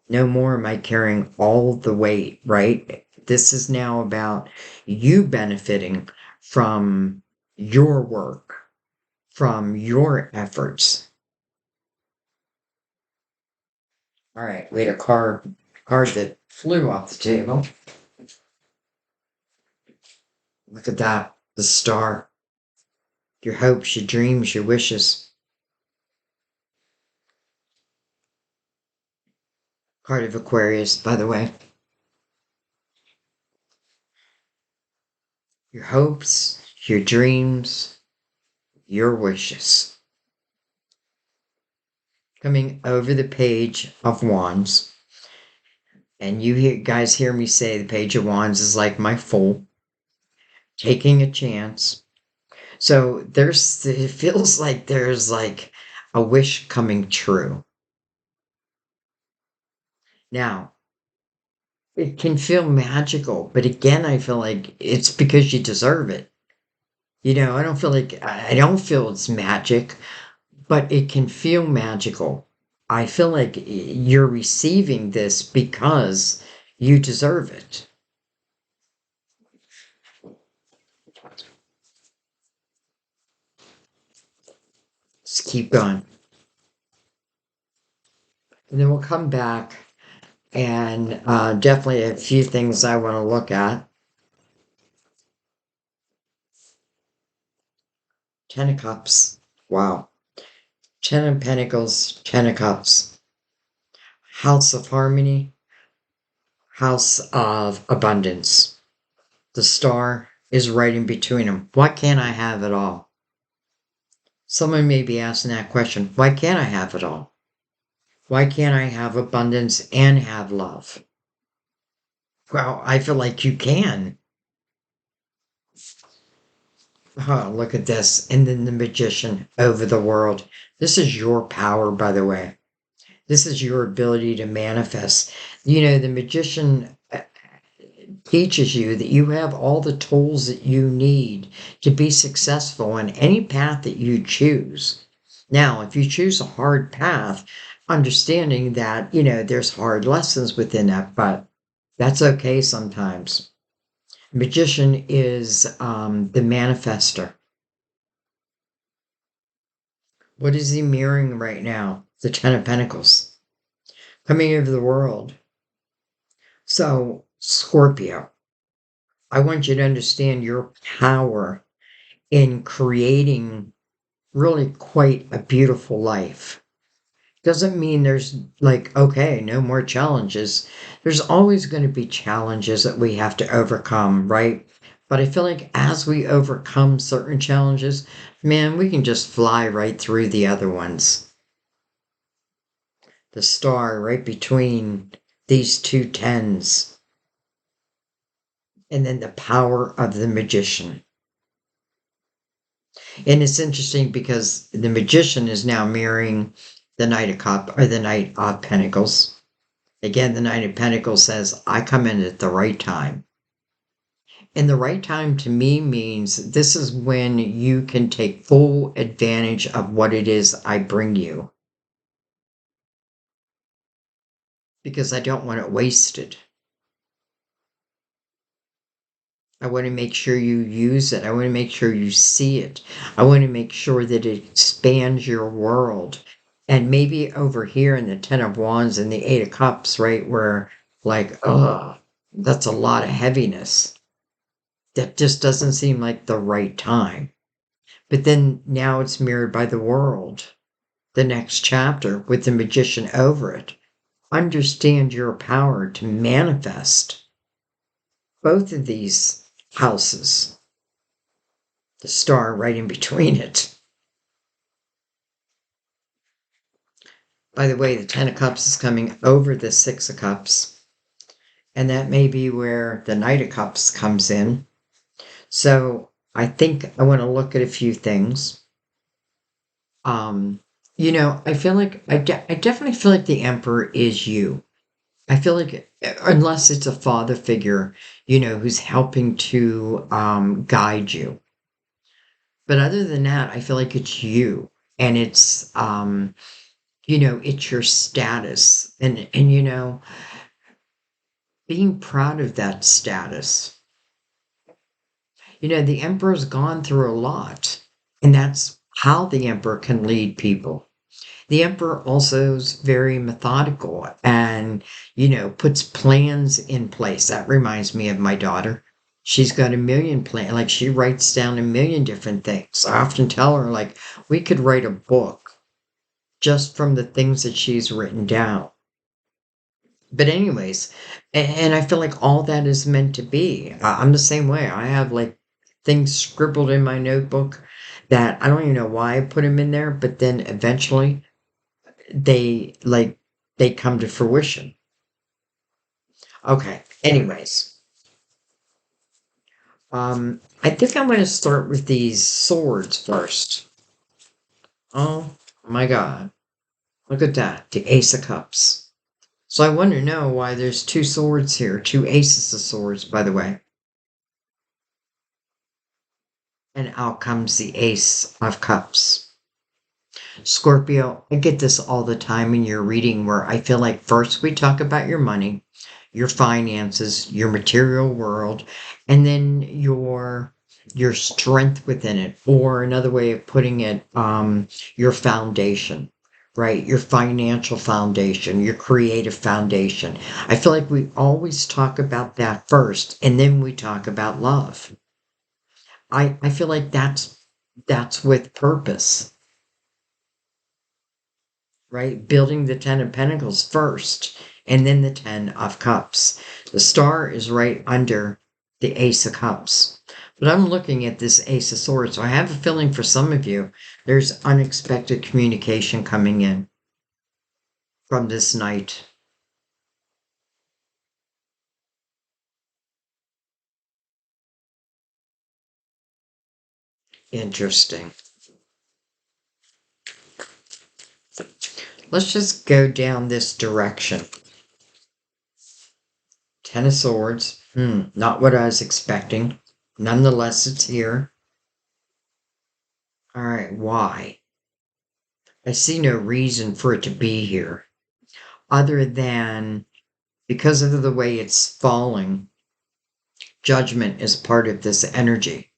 no more am I carrying all the weight, right? This is now about you benefiting from your work, from your efforts. All right, we had a card that flew off the table. Look at that, the star. Your hopes, your dreams, your wishes. Card of Aquarius, by the way. Your hopes, your dreams, your wishes. Coming over the Page of Wands. And guys hear me say the Page of Wands is like my Fool. Taking a chance. So it feels like there's like a wish coming true. Now, it can feel magical, but again, I feel like it's because you deserve it. I don't feel like I don't feel it's magic, but it can feel magical. I feel like you're receiving this because you deserve it. Just keep going. And then we'll come back and definitely a few things I want to look at. Ten of Cups. Wow. Ten of Pentacles, Ten of Cups. House of Harmony, House of Abundance. The star is right in between them. Why can't I have it all? Someone may be asking that question. Why can't I have it all? Why can't I have abundance and have love? Well, I feel like you can. Oh, look at this. And then the magician over the world. This is your power, by the way. This is your ability to manifest. The magician teaches you that you have all the tools that you need to be successful in any path that you choose. Now, if you choose a hard path, understanding that, there's hard lessons within that, but that's okay sometimes. Magician is the manifester. What is he mirroring right now? The Ten of Pentacles coming over the world. So, Scorpio, I want you to understand your power in creating really quite a beautiful life. Doesn't mean there's like, okay, no more challenges. There's always going to be challenges that we have to overcome, right? But I feel like as we overcome certain challenges, man, we can just fly right through the other ones. The star right between these two tens, and then the power of the magician. And it's interesting because the magician is now mirroring the Knight of Cup or the Knight of Pentacles. Again, the Knight of Pentacles says, I come in at the right time. And the right time to me means this is when you can take full advantage of what it is I bring you. Because I don't want it wasted. I want to make sure you use it. I want to make sure you see it. I want to make sure that it expands your world. And maybe over here in the Ten of Wands and the Eight of Cups, right, where like, oh, that's a lot of heaviness. That just doesn't seem like the right time. But then now it's mirrored by the world. The next chapter with the magician over it. Understand your power to manifest both of these houses. The star right in between it. By the way, the Ten of Cups is coming over the Six of Cups. And that may be where the Knight of Cups comes in. So I think I want to look at a few things. I feel like I definitely feel like the Emperor is you. I feel like unless it's a father figure, who's helping to guide you. But other than that, I feel like it's you, and it's it's your status, and being proud of that status. The emperor's gone through a lot, and that's how the emperor can lead people. The emperor also is very methodical and, puts plans in place. That reminds me of my daughter. She's got a million plans, like she writes down a million different things. I often tell her, like, we could write a book just from the things that she's written down. But anyways, and I feel like all that is meant to be. I'm the same way. I have like things scribbled in my notebook that I don't even know why I put them in there, but then eventually they come to fruition. Okay. Anyways, I think I'm going to start with these swords first. Oh my God. Look at that. The Ace of Cups. So I want to know why there's two swords here, two aces of swords, by the way. And out comes the Ace of Cups. Scorpio, I get this all the time in your reading where I feel like first we talk about your money, your finances, your material world, and then your strength within it, or another way of putting it, your foundation, right? Your financial foundation, your creative foundation. I feel like we always talk about that first, and then we talk about love. I feel like that's with purpose, right? Building the Ten of Pentacles first, and then the Ten of Cups. The star is right under the Ace of Cups. But I'm looking at this Ace of Swords, so I have a feeling for some of you, there's unexpected communication coming in from this night. Interesting. Let's just go down this direction. Ten of Swords. Not what I was expecting. Nonetheless, it's here. All right, why? I see no reason for it to be here other than because of the way it's falling, judgment is part of this energy.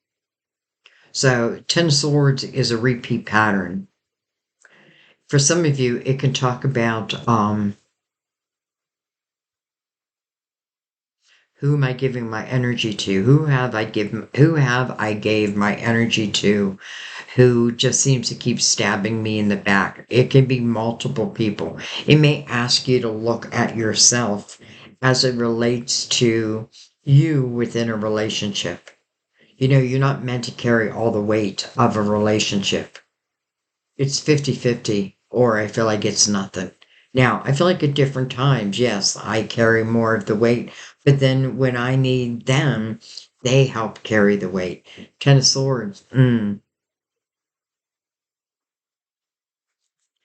So, Ten Swords is a repeat pattern. For some of you, it can talk about who am I giving my energy to? Who have I gave my energy to who just seems to keep stabbing me in the back? It can be multiple people. It may ask you to look at yourself as it relates to you within a relationship. You know, you're not meant to carry all the weight of a relationship. It's 50-50, or I feel like it's nothing. Now, I feel like at different times, yes, I carry more of the weight, but then when I need them, they help carry the weight. Ten of Swords. All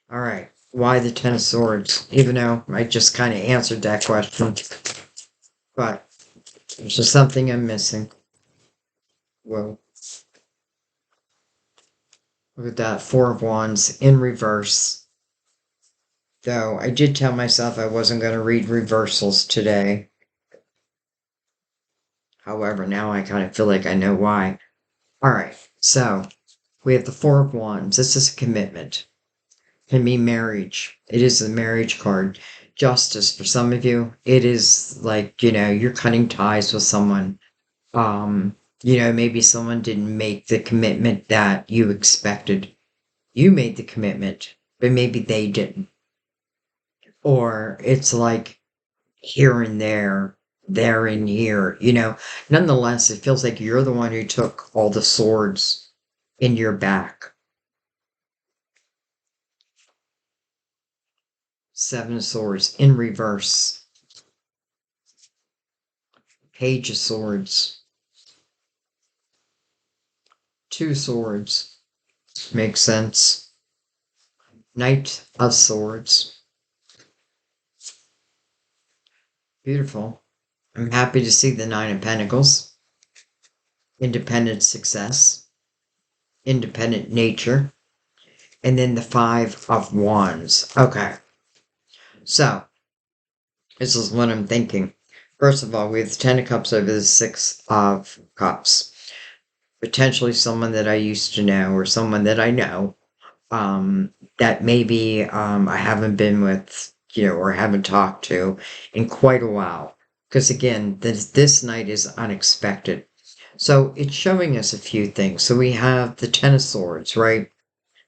right. Why the Ten of Swords? Even though I just kind of answered that question, but there's just something I'm missing. Whoa. Look at that. Four of Wands in reverse. Though I did tell myself I wasn't going to read reversals today. However, now I kind of feel like I know why. All right. So we have the Four of Wands. This is a commitment. Can be marriage. It is the marriage card. Justice for some of you. It is like, you're cutting ties with someone. Maybe someone didn't make the commitment that you expected. You made the commitment, but maybe they didn't. Or it's like here and there and here, Nonetheless, it feels like you're the one who took all the swords in your back. Seven of Swords in reverse. Page of Swords. Two Swords. Makes sense. Knight of Swords. Beautiful. I'm happy to see the Nine of Pentacles. Independent success. Independent nature. And then the Five of Wands. Okay. So, this is what I'm thinking. First of all, we have the Ten of Cups over the Six of Cups. Potentially someone that I used to know or someone that I know that maybe I haven't been with, or haven't talked to in quite a while. Because again, this night is unexpected. So it's showing us a few things. So we have the Ten of Swords, right?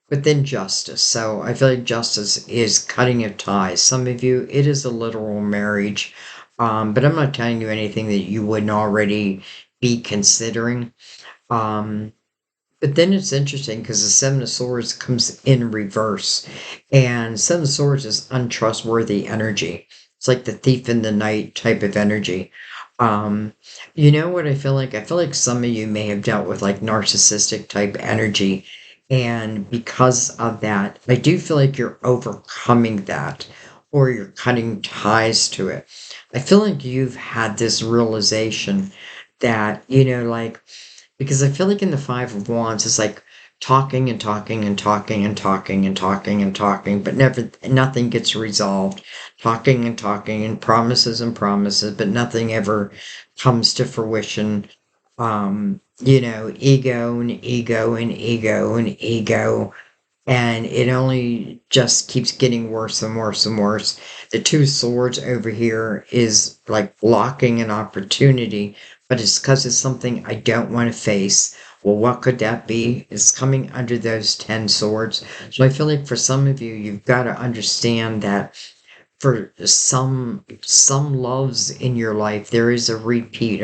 But then justice. So I feel like justice is cutting of ties. Some of you, it is a literal marriage. But I'm not telling you anything that you wouldn't already be considering. But then it's interesting because the Seven of Swords comes in reverse. And Seven of Swords is untrustworthy energy. It's like the thief in the night type of energy. You know what I feel like? I feel like some of you may have dealt with like narcissistic type energy. And because of that, I do feel like you're overcoming that or you're cutting ties to it. I feel like you've had this realization that, like, Because I feel like in the Five of Wands, it's like talking and talking and talking and talking and talking and talking, but never nothing gets resolved. Talking and promises, but nothing ever comes to fruition. Ego and ego and ego and ego. And it only just keeps getting worse and worse and worse. The two swords over here is like blocking an opportunity, but it's because it's something I don't want to face. Well, what could that be? It's coming under those 10 swords. So I feel like for some of you, you've got to understand that for some loves in your life, there is a repeat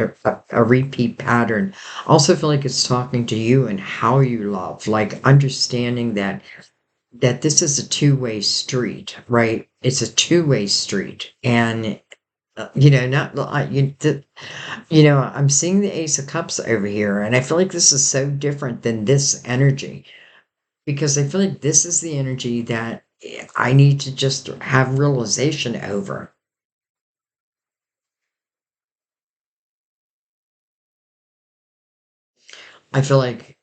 pattern. I also feel like it's talking to you and how you love, like understanding that this is a two-way street, right? It's a two-way street. And not I'm seeing the Ace of Cups over here, and I feel like this is so different than this energy, because I feel like this is the energy that I need to just have realization over. I feel like,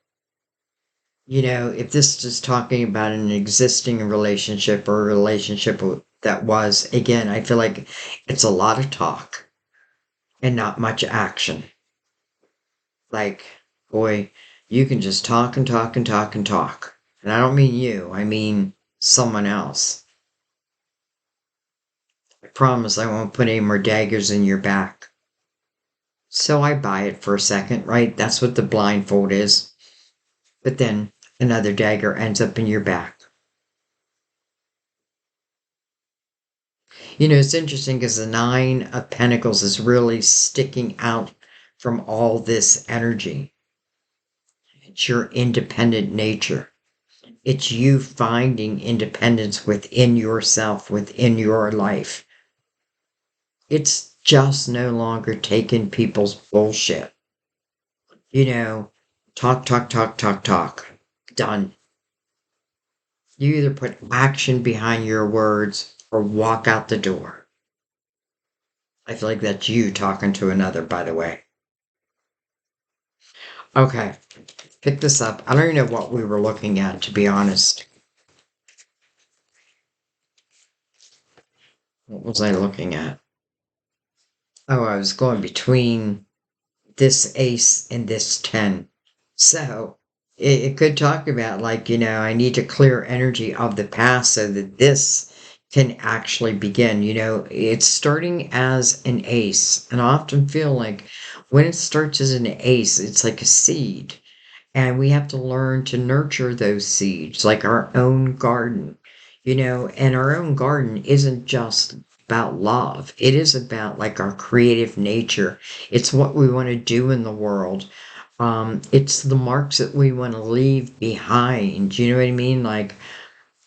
if this is talking about an existing relationship or a relationship that was, again, I feel like it's a lot of talk and not much action. Like, boy, you can just talk and talk and talk and talk. And I don't mean you, I mean someone else. I promise I won't put any more daggers in your back. So I buy it for a second, right? That's what the blindfold is. But then another dagger ends up in your back. It's interesting because the Nine of Pentacles is really sticking out from all this energy. It's your independent nature. It's you finding independence within yourself, within your life. It's just no longer taking people's bullshit. You know, talk, talk, talk, talk, talk. Done. You either put action behind your words or walk out the door. I feel like that's you talking to another, by the way. Okay, pick this up. I don't even know what we were looking at, to be honest. What was I looking at? Oh, I was going between this ace and this 10. So it could talk about, like, I need to clear energy of the past so that this can actually begin. It's starting as an ace. And I often feel like when it starts as an ace, it's like a seed. And we have to learn to nurture those seeds, like our own garden. And our own garden isn't just about love. It is about like our creative nature. It's what we want to do in the world. It's the marks that we want to leave behind. You know what I mean? Like,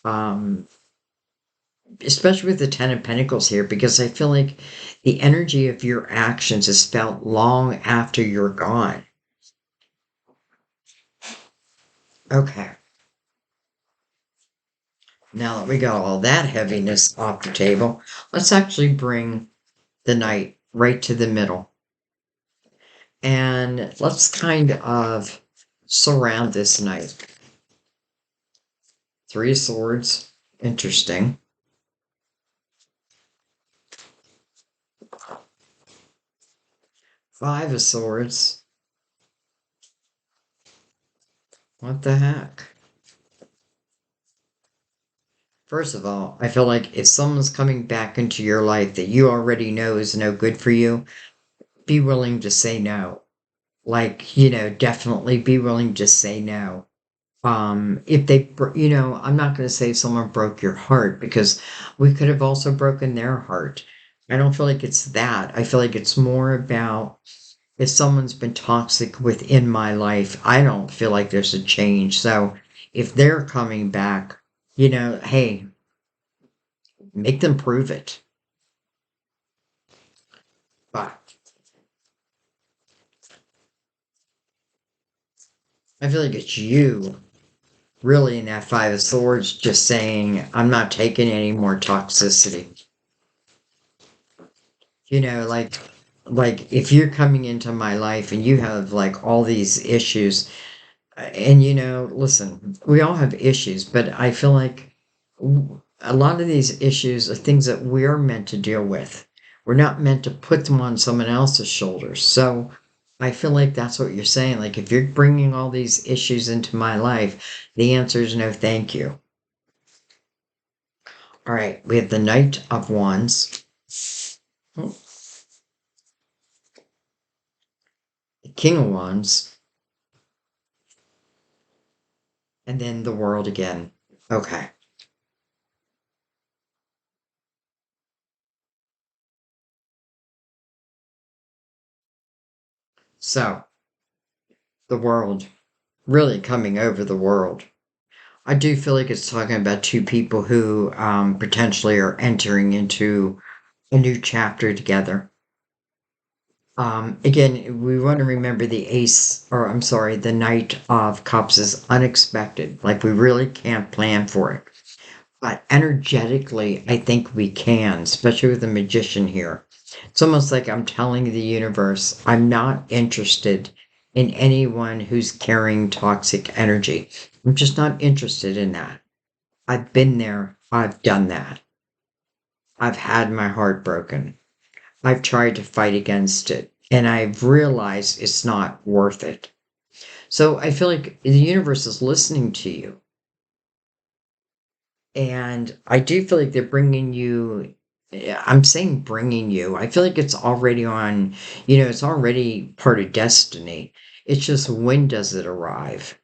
um, especially with the Ten of Pentacles here, because I feel like the energy of your actions is felt long after you're gone. Okay. Now that we got all that heaviness off the table, let's actually bring the Knight right to the middle. And let's kind of surround this Knight. Three of Swords. Interesting. Five of Swords. What the heck? First of all, I feel like if someone's coming back into your life that you already know is no good for you, be willing to say no. Like, definitely be willing to say no. If they, I'm not going to say someone broke your heart, because we could have also broken their heart. I don't feel like it's that. I feel like it's more about if someone's been toxic within my life, I don't feel like there's a change. So if they're coming back, hey, make them prove it. But I feel like it's you really in that Five of Swords just saying, I'm not taking any more toxicity. Like like if you're coming into my life and you have like all these issues, and listen, we all have issues, but I feel like a lot of these issues are things that we're meant to deal with. We're not meant to put them on someone else's shoulders. So I feel like that's what you're saying. Like if you're bringing all these issues into my life, the answer is no, thank you. All right, we have the Knight of Wands, the King of Wands, and then the World again. Okay, so the World, really coming over the World. I do feel like it's talking about two people who potentially are entering into a new chapter together. Again, we want to remember the ace, or I'm sorry, the Knight of Cups is unexpected. Like we really can't plan for it. But energetically, I think we can, especially with the magician here. It's almost like I'm telling the universe, I'm not interested in anyone who's carrying toxic energy. I'm just not interested in that. I've been there. I've done that. I've had my heart broken. I've tried to fight against it. And I've realized it's not worth it. So I feel like the universe is listening to you. And I do feel like they're bringing you, yeah, I'm saying bringing you. I feel like it's already on, it's already part of destiny. It's just when does it arrive?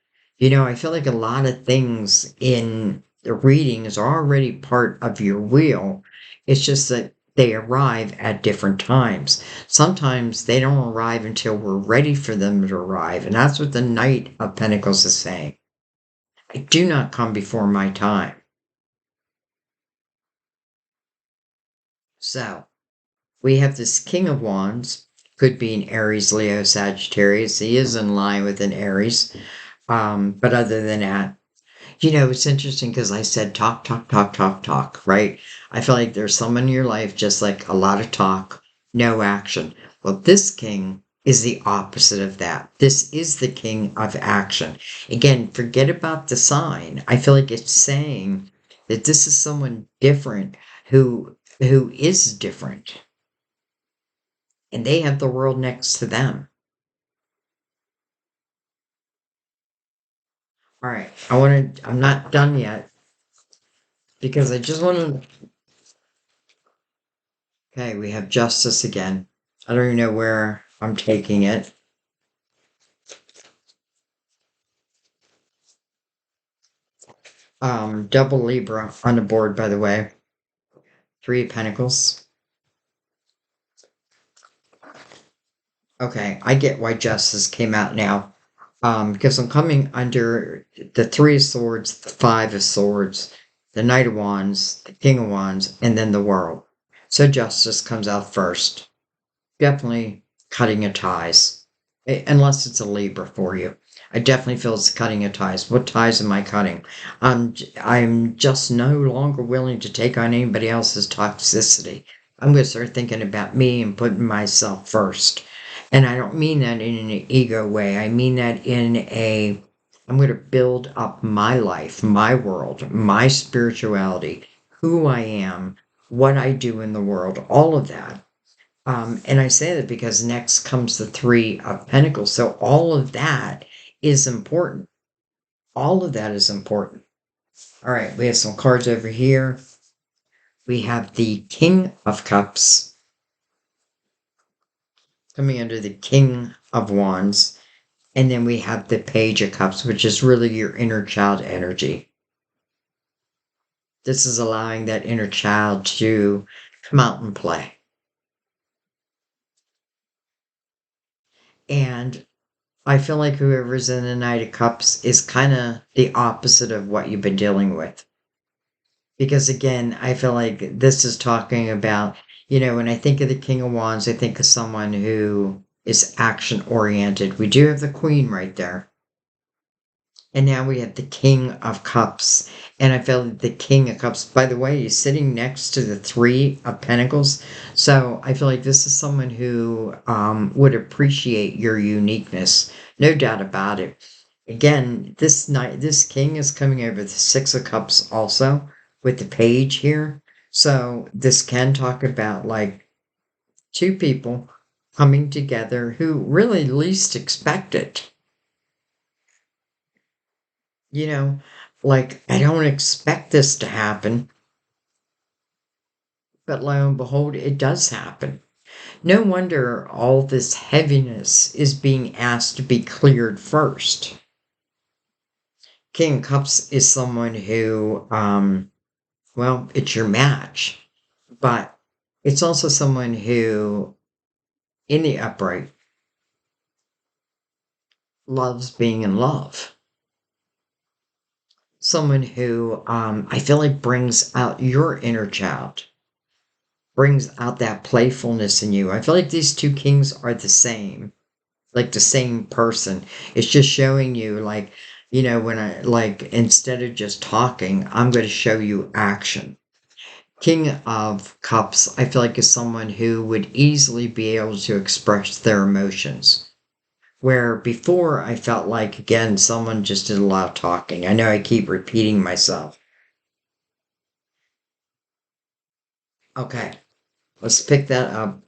I feel like a lot of things in the readings are already part of your wheel. It's just that they arrive at different times. Sometimes they don't arrive until we're ready for them to arrive. And that's what the Knight of Pentacles is saying. I do not come before my time. So we have this King of Wands, could be an Aries, Leo, Sagittarius. He is in line with an Aries. But other than that, it's interesting because I said talk, talk, talk, talk, talk, right? I feel like there's someone in your life just like a lot of talk, no action. Well, this king is the opposite of that. This is the king of action. Again, forget about the sign. I feel like it's saying that this is someone different who is different, and they have the world next to them. All right, I'm not done yet because I just want to. Okay, we have justice again. I don't even know where I'm taking it. Double Libra on the board, by the way. Three of Pentacles. Okay, I get why justice came out now. Because I'm coming under the Three of Swords, the Five of Swords, the Knight of Wands, the King of Wands, and then the World. So justice comes out first. Definitely cutting of ties, unless it's a Libra for you. I definitely feel it's cutting of ties. What ties am I cutting? I'm just no longer willing to take on anybody else's toxicity. I'm going to start thinking about me and putting myself first. And I don't mean that in an ego way. I mean that in I'm going to build up my life, my world, my spirituality, who I am, what I do in the world, all of that. And I say that because next comes the Three of Pentacles. So all of that is important. All of that is important. All right, we have some cards over here. We have the King of Cups coming under the King of Wands. And then we have the Page of Cups, which is really your inner child energy. This is allowing that inner child to come out and play. And I feel like whoever's in the Knight of Cups is kind of the opposite of what you've been dealing with. Because again, I feel like this is talking about, when I think of the King of Wands, I think of someone who is action oriented. We do have the Queen right there. And now we have the King of Cups. And I feel like the King of Cups, by the way, is sitting next to the Three of Pentacles. So I feel like this is someone who would appreciate your uniqueness. No doubt about it. Again, this night, this King is coming over the Six of Cups also with the Page here. So this can talk about like two people coming together who really least expect it. You know, like, I don't expect this to happen, but lo and behold, it does happen. No wonder all this heaviness is being asked to be cleared first. King of Cups is someone who, well, it's your match, but it's also someone who, in the upright, loves being in love. Someone who I feel like brings out your inner child, brings out that playfulness in you. I feel like these two kings are the same, like the same person. It's just showing you, like, when I, like, instead of just talking, I'm going to show you action. King of Cups, I feel like, is someone who would easily be able to express their emotions. Where before I felt like, again, someone just did a lot of talking. I know I keep repeating myself. Okay, let's pick that up.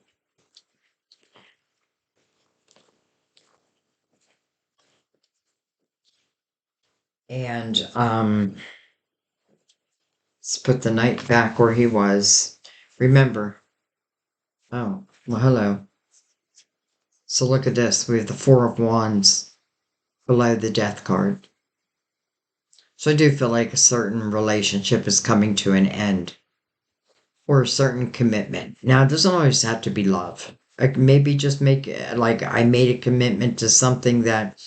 And let's put the knight back where he was. Remember, oh, well, hello. So look at this. We have the Four of Wands below the Death card. So I do feel like a certain relationship is coming to an end, or a certain commitment. Now, it doesn't always have to be love. Like, maybe just make like, I made a commitment to something that,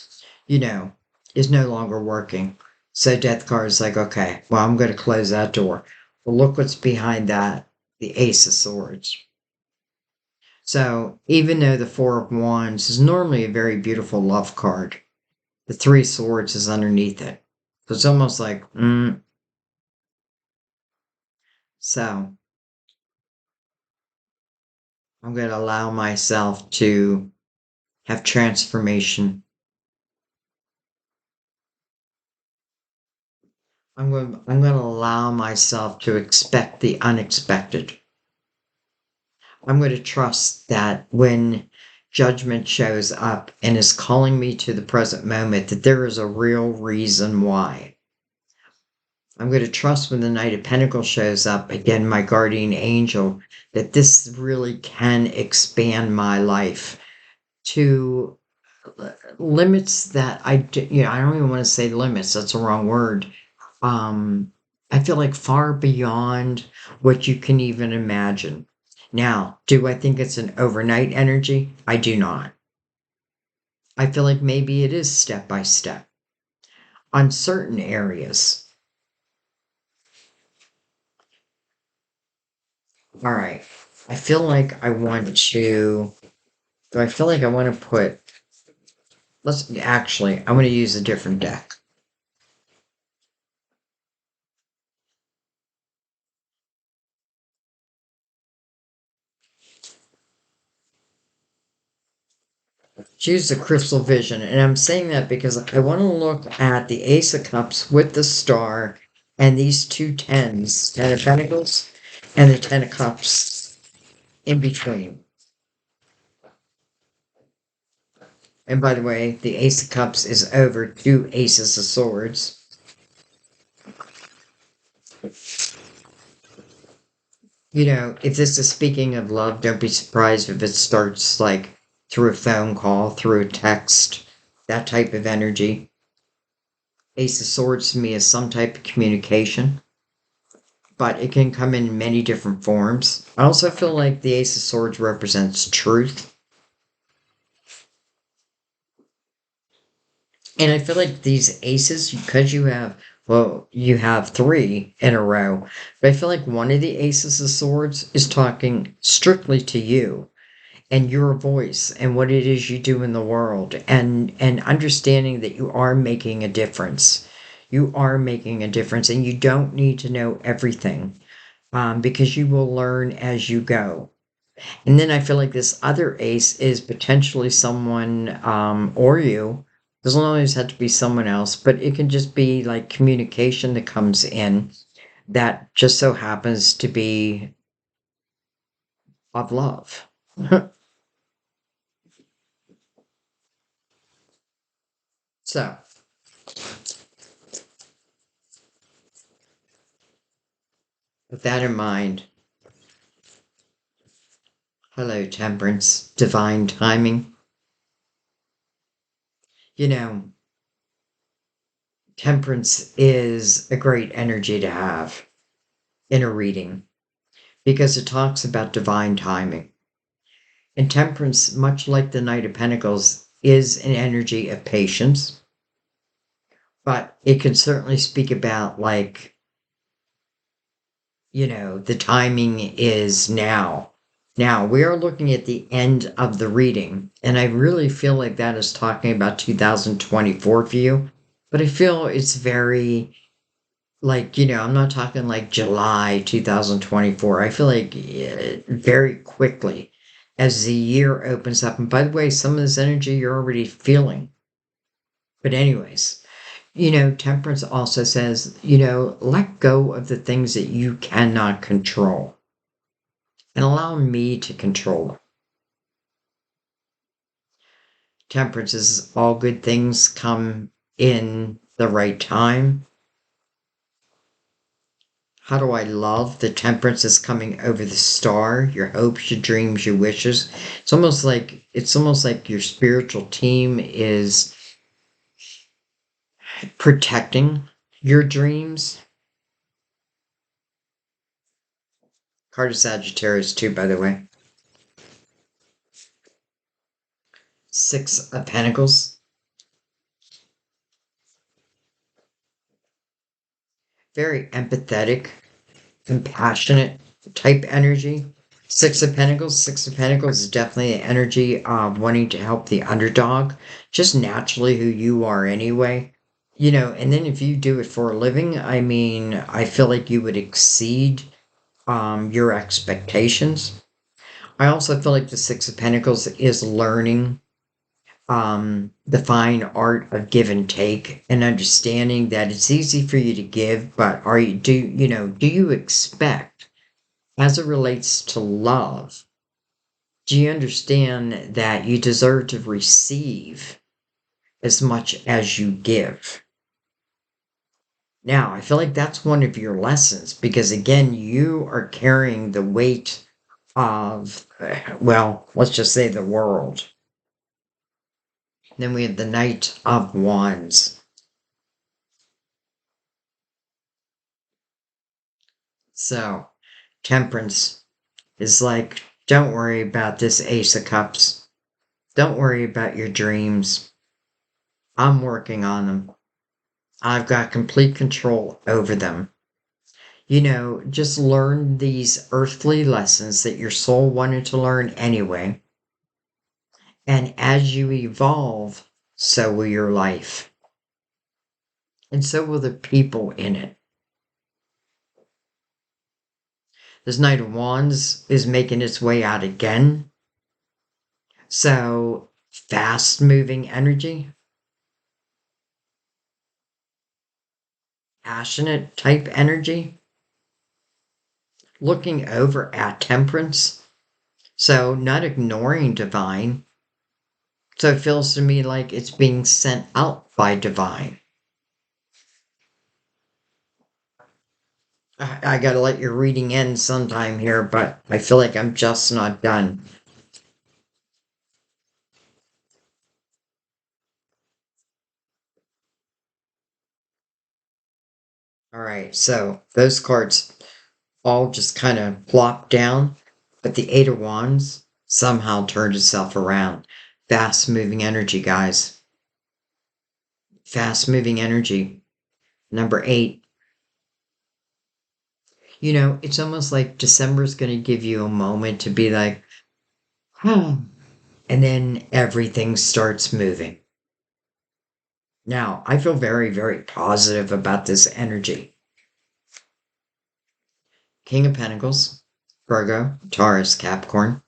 you know, is no longer working. So Death card is like, okay, well, I'm going to close that door. Well, look what's behind that, the Ace of Swords. So even though the Four of Wands is normally a very beautiful love card, the Three Swords is underneath it. So it's almost like, so I'm going to allow myself to have transformation. I'm going to allow myself to expect the unexpected. I'm going to trust that when judgment shows up and is calling me to the present moment, that there is a real reason why. I'm going to trust when the Knight of Pentacles shows up, again, my guardian angel, that this really can expand my life to limits that I don't even want to say limits, that's the wrong word. I feel like far beyond what you can even imagine. Now, do I think it's an overnight energy? I do not. I feel like maybe it is step by step on certain areas. All right. I feel like I want to. Do I feel like I want to put. Let's actually, I'm going to use a different deck. Choose the Crystal Vision. And I'm saying that because I want to look at the Ace of Cups with the star and these two tens, Ten of Pentacles and the Ten of Cups in between. And by the way, the Ace of Cups is over two Aces of Swords. If this is speaking of love, don't be surprised if it starts like through a phone call, through a text, that type of energy. Ace of Swords to me is some type of communication, but it can come in many different forms. I also feel like the Ace of Swords represents truth. And I feel like these aces, because you have three in a row, but I feel like one of the Aces of Swords is talking strictly to you. and your voice and what it is you do in the world, and understanding that you are making a difference. You are making a difference, and you don't need to know everything, because you will learn as you go. And then I feel like this other ace is potentially someone, or you. Doesn't always have to be someone else, but it can just be like communication that comes in that just so happens to be of love. So, with that in mind, hello, Temperance, divine timing. You know, Temperance is a great energy to have in a reading because it talks about divine timing. And Temperance, much like the Knight of Pentacles, is an energy of patience, but it can certainly speak about, like, the timing is now. Now, we are looking at the end of the reading, and I really feel like that is talking about 2024 for you, but I feel it's very, like, I'm not talking like July 2024. I feel like very quickly as the year opens up. And by the way, some of this energy you're already feeling. But, anyways, Temperance also says, let go of the things that you cannot control and allow me to control them. Temperance is all good things come in the right time. How do I love the temperance is coming over the star, your hopes, your dreams, your wishes. It's almost like your spiritual team is protecting your dreams. Card of Sagittarius too, by the way. Six of Pentacles. Very empathetic, compassionate type energy. Six of Pentacles. Six of Pentacles is definitely an energy of wanting to help the underdog, just naturally who you are anyway. And then if you do it for a living, I mean, I feel like you would exceed your expectations. I also feel like the Six of Pentacles is learning the fine art of give and take and understanding that it's easy for you to give, but do you expect, as it relates to love, do you understand that you deserve to receive as much as you give? Now, I feel like that's one of your lessons because, again, you are carrying the weight of, well, let's just say the world. Then we have the Knight of Wands. So, Temperance is like, don't worry about this Ace of Cups. Don't worry about your dreams. I'm working on them. I've got complete control over them. Just learn these earthly lessons that your soul wanted to learn anyway. And as you evolve, so will your life. And so will the people in it. This Knight of Wands is making its way out again. So, fast moving energy, passionate type energy, looking over at Temperance. So, not ignoring divine. So, it feels to me like it's being sent out by divine. I gotta let your reading end sometime here, but I feel like I'm just not done. All right, so those cards all just kind of plop down, but the Eight of Wands somehow turned itself around. Fast moving energy, guys. Fast moving energy. Number eight. It's almost like December is going to give you a moment to be like, And then everything starts moving. Now, I feel very, very positive about this energy. King of Pentacles, Virgo, Taurus, Capricorn.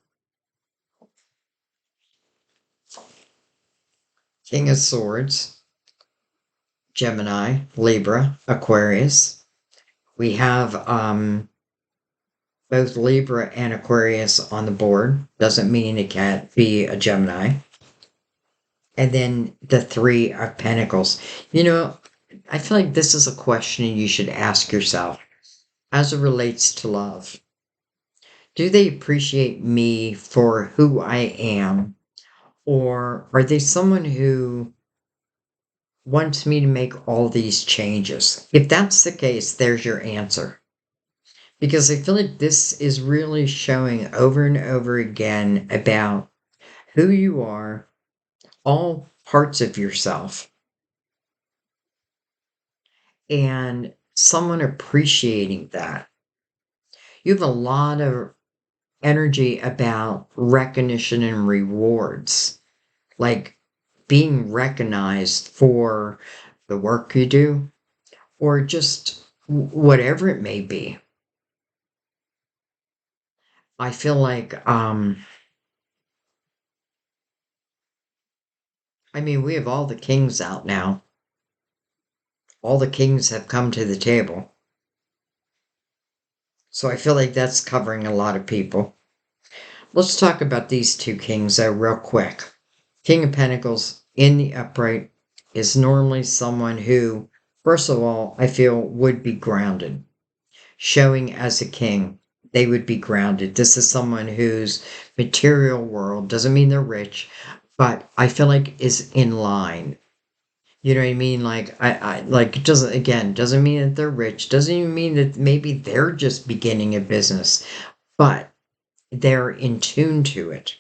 King of Swords, Gemini, Libra, Aquarius. We have both Libra and Aquarius on the board. Doesn't mean it can't be a Gemini. And then the Three of Pentacles. You know, I feel like this is a question you should ask yourself as it relates to love. Do they appreciate me for who I am? Or are they someone who wants me to make all these changes? If that's the case, there's your answer. Because I feel like this is really showing over and over again about who you are, all parts of yourself, and someone appreciating that. You have a lot of energy about recognition and rewards, like being recognized for the work you do or just whatever it may be. I feel like, I mean, we have all the kings out now. All the kings have come to the table. So I feel like that's covering a lot of people. Let's talk about these two kings though, real quick. King of Pentacles in the upright is normally someone who, first of all, I feel would be grounded. Showing as a king, they would be grounded. This is someone whose material world doesn't mean they're rich, but I feel like is in line. You know what I mean? Like I like it doesn't mean that they're rich. Doesn't even mean that maybe they're just beginning a business, but they're in tune to it.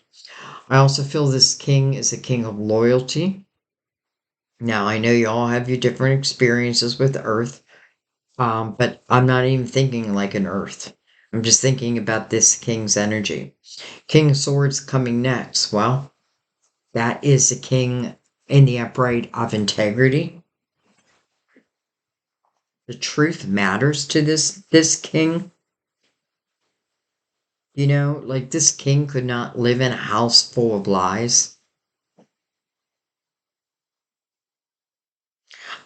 I also feel this king is a king of loyalty. Now I know you all have your different experiences with Earth, but I'm not even thinking like an Earth. I'm just thinking about this king's energy. King of Swords coming next. Well, that is a king in the upright of integrity. The truth matters to this king. You know, like this king could not live in a house full of lies.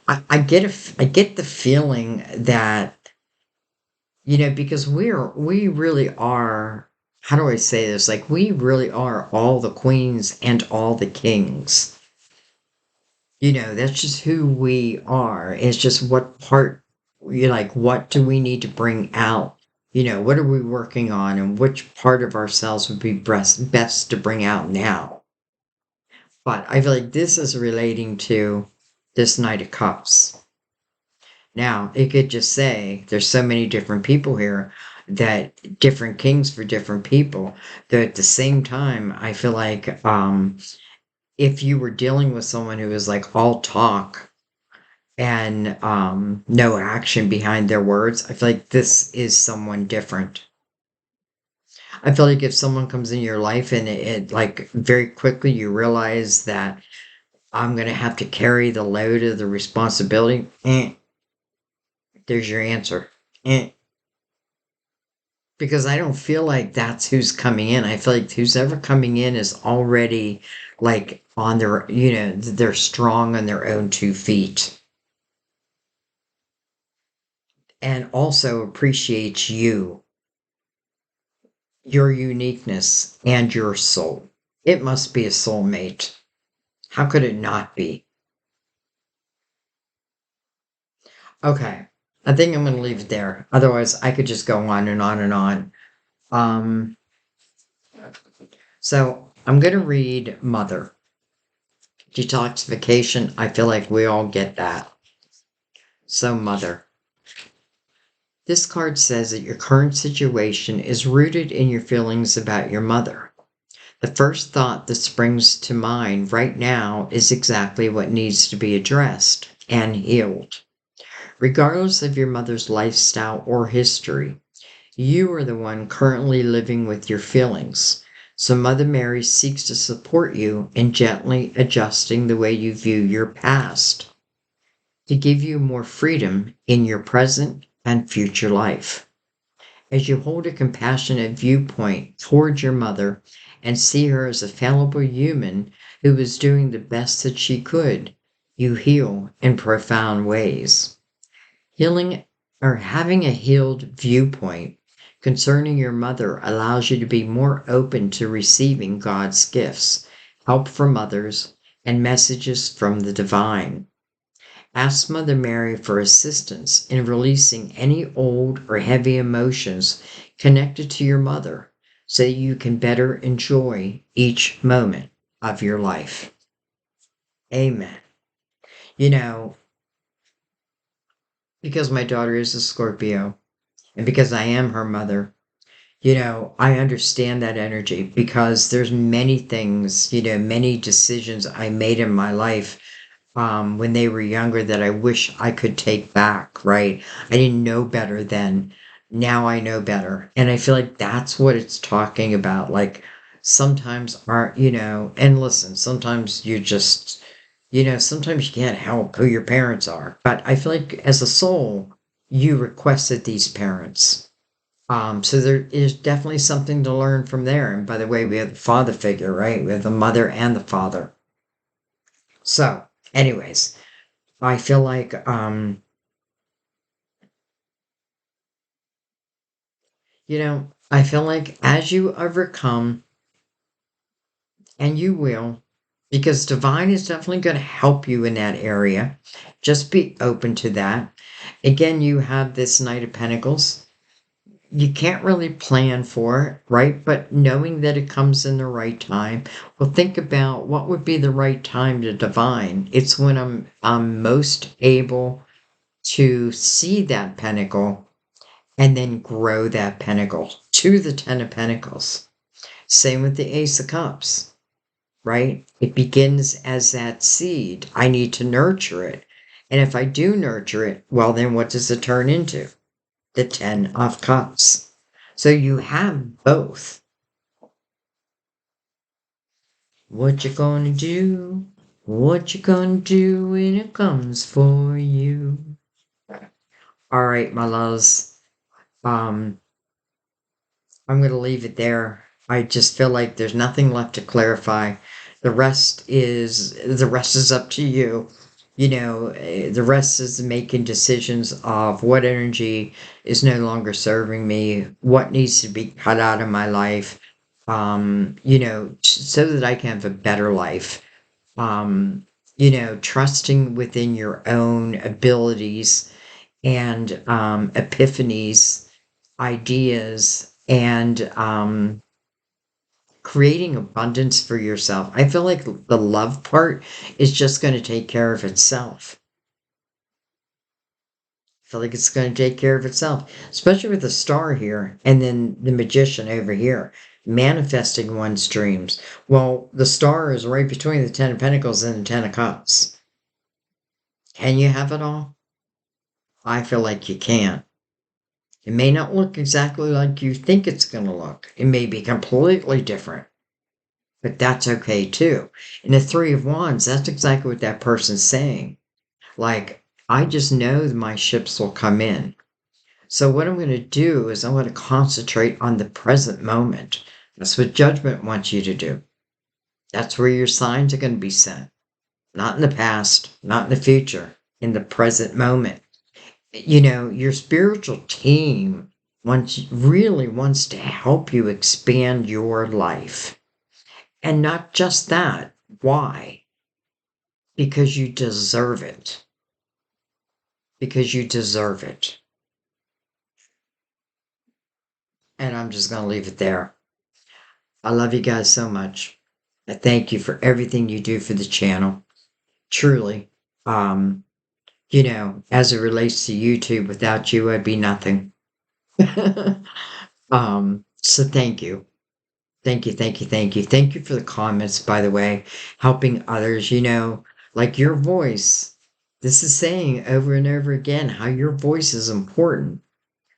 I get the feeling that, you know, because we really are, how do I say this? Like we really are all the queens and all the kings. You know, that's just who we are. It's just what part, you like, what do we need to bring out? You know, what are we working on and which part of ourselves would be best to bring out now? But I feel like this is relating to this Knight of Cups. Now, it could just say there's so many different people here that different kings for different people. That at the same time, I feel like if you were dealing with someone who is like all talk and no action behind their words, I feel like this is someone different. I feel like if someone comes in your life and it like very quickly you realize that I'm gonna have to carry the load of the responsibility, there's your answer. Because I don't feel like that's who's coming in. I feel like who's ever coming in is already like on their, you know, they're strong on their own 2 feet and also appreciates you, your uniqueness, and your soul. It must be a soulmate. How could it not be? Okay. I think I'm going to leave it there. Otherwise, I could just go on and on and on. Um, so I'm going to read Mother. Detoxification. I feel like we all get that. So, Mother. This card says that your current situation is rooted in your feelings about your mother. The first thought that springs to mind right now is exactly what needs to be addressed and healed. Regardless of your mother's lifestyle or history, you are the one currently living with your feelings. So Mother Mary seeks to support you in gently adjusting the way you view your past to give you more freedom in your present and future life. As you hold a compassionate viewpoint towards your mother and see her as a fallible human who was doing the best that she could, you heal in profound ways. Healing or having a healed viewpoint concerning your mother allows you to be more open to receiving God's gifts, help from others, and messages from the divine. Ask Mother Mary for assistance in releasing any old or heavy emotions connected to your mother so that you can better enjoy each moment of your life. Amen. You know, because my daughter is a Scorpio and because I am her mother, I understand that energy because there's many things, many decisions I made in my life when they were younger that I wish I could take back, right? I didn't know better then. Now I know better. And I feel like that's what it's talking about. Like sometimes aren't, and listen, sometimes you just, sometimes you can't help who your parents are. But I feel like as a soul, you requested these parents. So there is definitely something to learn from there. And by the way, we have the father figure, right? We have the mother and the father. So, anyways, I feel like I feel like as you overcome, and you will, because divine is definitely going to help you in that area. Just be open to that. Again, you have this Knight of Pentacles. You can't really plan for it, right? But knowing that it comes in the right time. Well, think about what would be the right time to divine. It's when I'm most able to see that pentacle and then grow that pentacle to the Ten of Pentacles. Same with the Ace of Cups, right? It begins as that seed. I need to nurture it. And if I do nurture it, well, then what does it turn into? The Ten of Cups. So you have both. What you gonna do? What you gonna do when it comes for you? All right, my loves. Um, I'm going to leave it there. I just feel like there's nothing left to clarify. The rest is up to you. The rest is making decisions of what energy is no longer serving me, what needs to be cut out of my life, so that I can have a better life. Trusting within your own abilities and epiphanies, ideas, and creating abundance for yourself. I feel like the love part is just going to take care of itself. I feel like it's going to take care of itself, especially with the star here and then the magician over here manifesting one's dreams. Well, the star is right between the Ten of Pentacles and the Ten of Cups. Can you have it all? I feel like you can. It may not look exactly like you think it's going to look. It may be completely different, but that's okay too. In the Three of Wands, that's exactly what that person's saying. Like, I just know that my ships will come in. So what I'm going to do is I'm going to concentrate on the present moment. That's what Judgment wants you to do. That's where your signs are going to be sent. Not in the past, not in the future, in the present moment. Your spiritual team really wants to help you expand your life. And not just that. Why? Because you deserve it. Because you deserve it. And I'm just going to leave it there. I love you guys so much. I thank you for everything you do for the channel. Truly. As it relates to YouTube, without you, I'd be nothing. So thank you. Thank you, thank you, thank you. Thank you for the comments, by the way, helping others, like your voice. This is saying over and over again how your voice is important,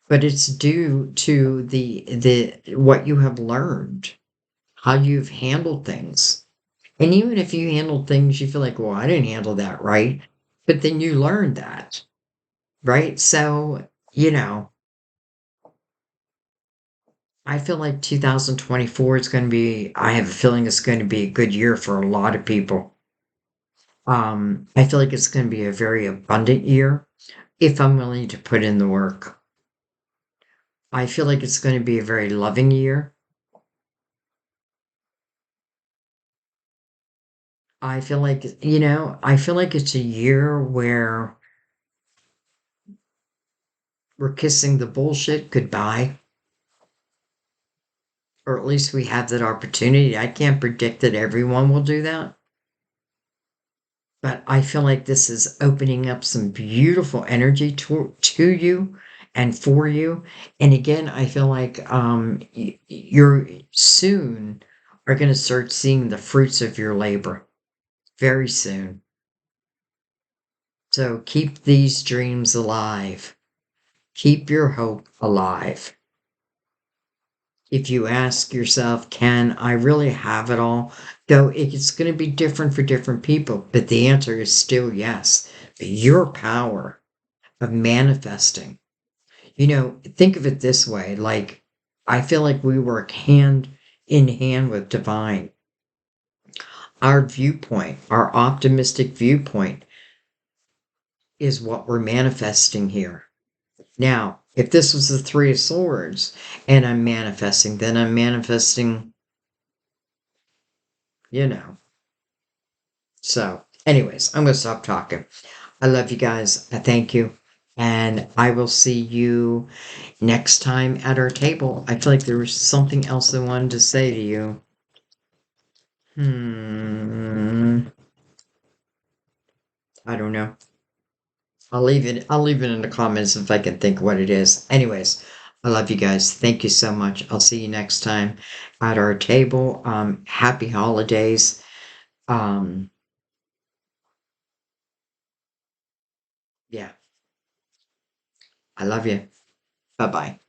but it's due to the what you have learned. how you've handled things. And even if you handled things, you feel like, well, I didn't handle that right. But then you learned that, right? So, I feel like 2024 is going to be, I have a feeling it's going to be a good year for a lot of people. I feel like it's going to be a very abundant year if I'm willing to put in the work. I feel like it's going to be a very loving year. I feel like it's a year where we're kissing the bullshit goodbye, or at least we have that opportunity. I can't predict that everyone will do that, but I feel like this is opening up some beautiful energy to you and for you. And again, I feel like you're soon are going to start seeing the fruits of your labor very soon. So keep these dreams alive. Keep your hope alive. If you ask yourself, can I really have it all? Though it's going to be different for different people, but the answer is still yes. But your power of manifesting, think of it this way, like I feel like we work hand in hand with divine. Our viewpoint, our optimistic viewpoint is what we're manifesting here. Now, if this was the Three of Swords and I'm manifesting, then I'm manifesting, you know. So, anyways, I'm going to stop talking. I love you guys. I thank you. And I will see you next time at our table. I feel like there was something else I wanted to say to you. I don't know. I'll leave it in the comments if I can think what it is. Anyways, I love you guys. Thank you so much. I'll see you next time at our table. Happy holidays. Um, yeah. I love you. Bye bye.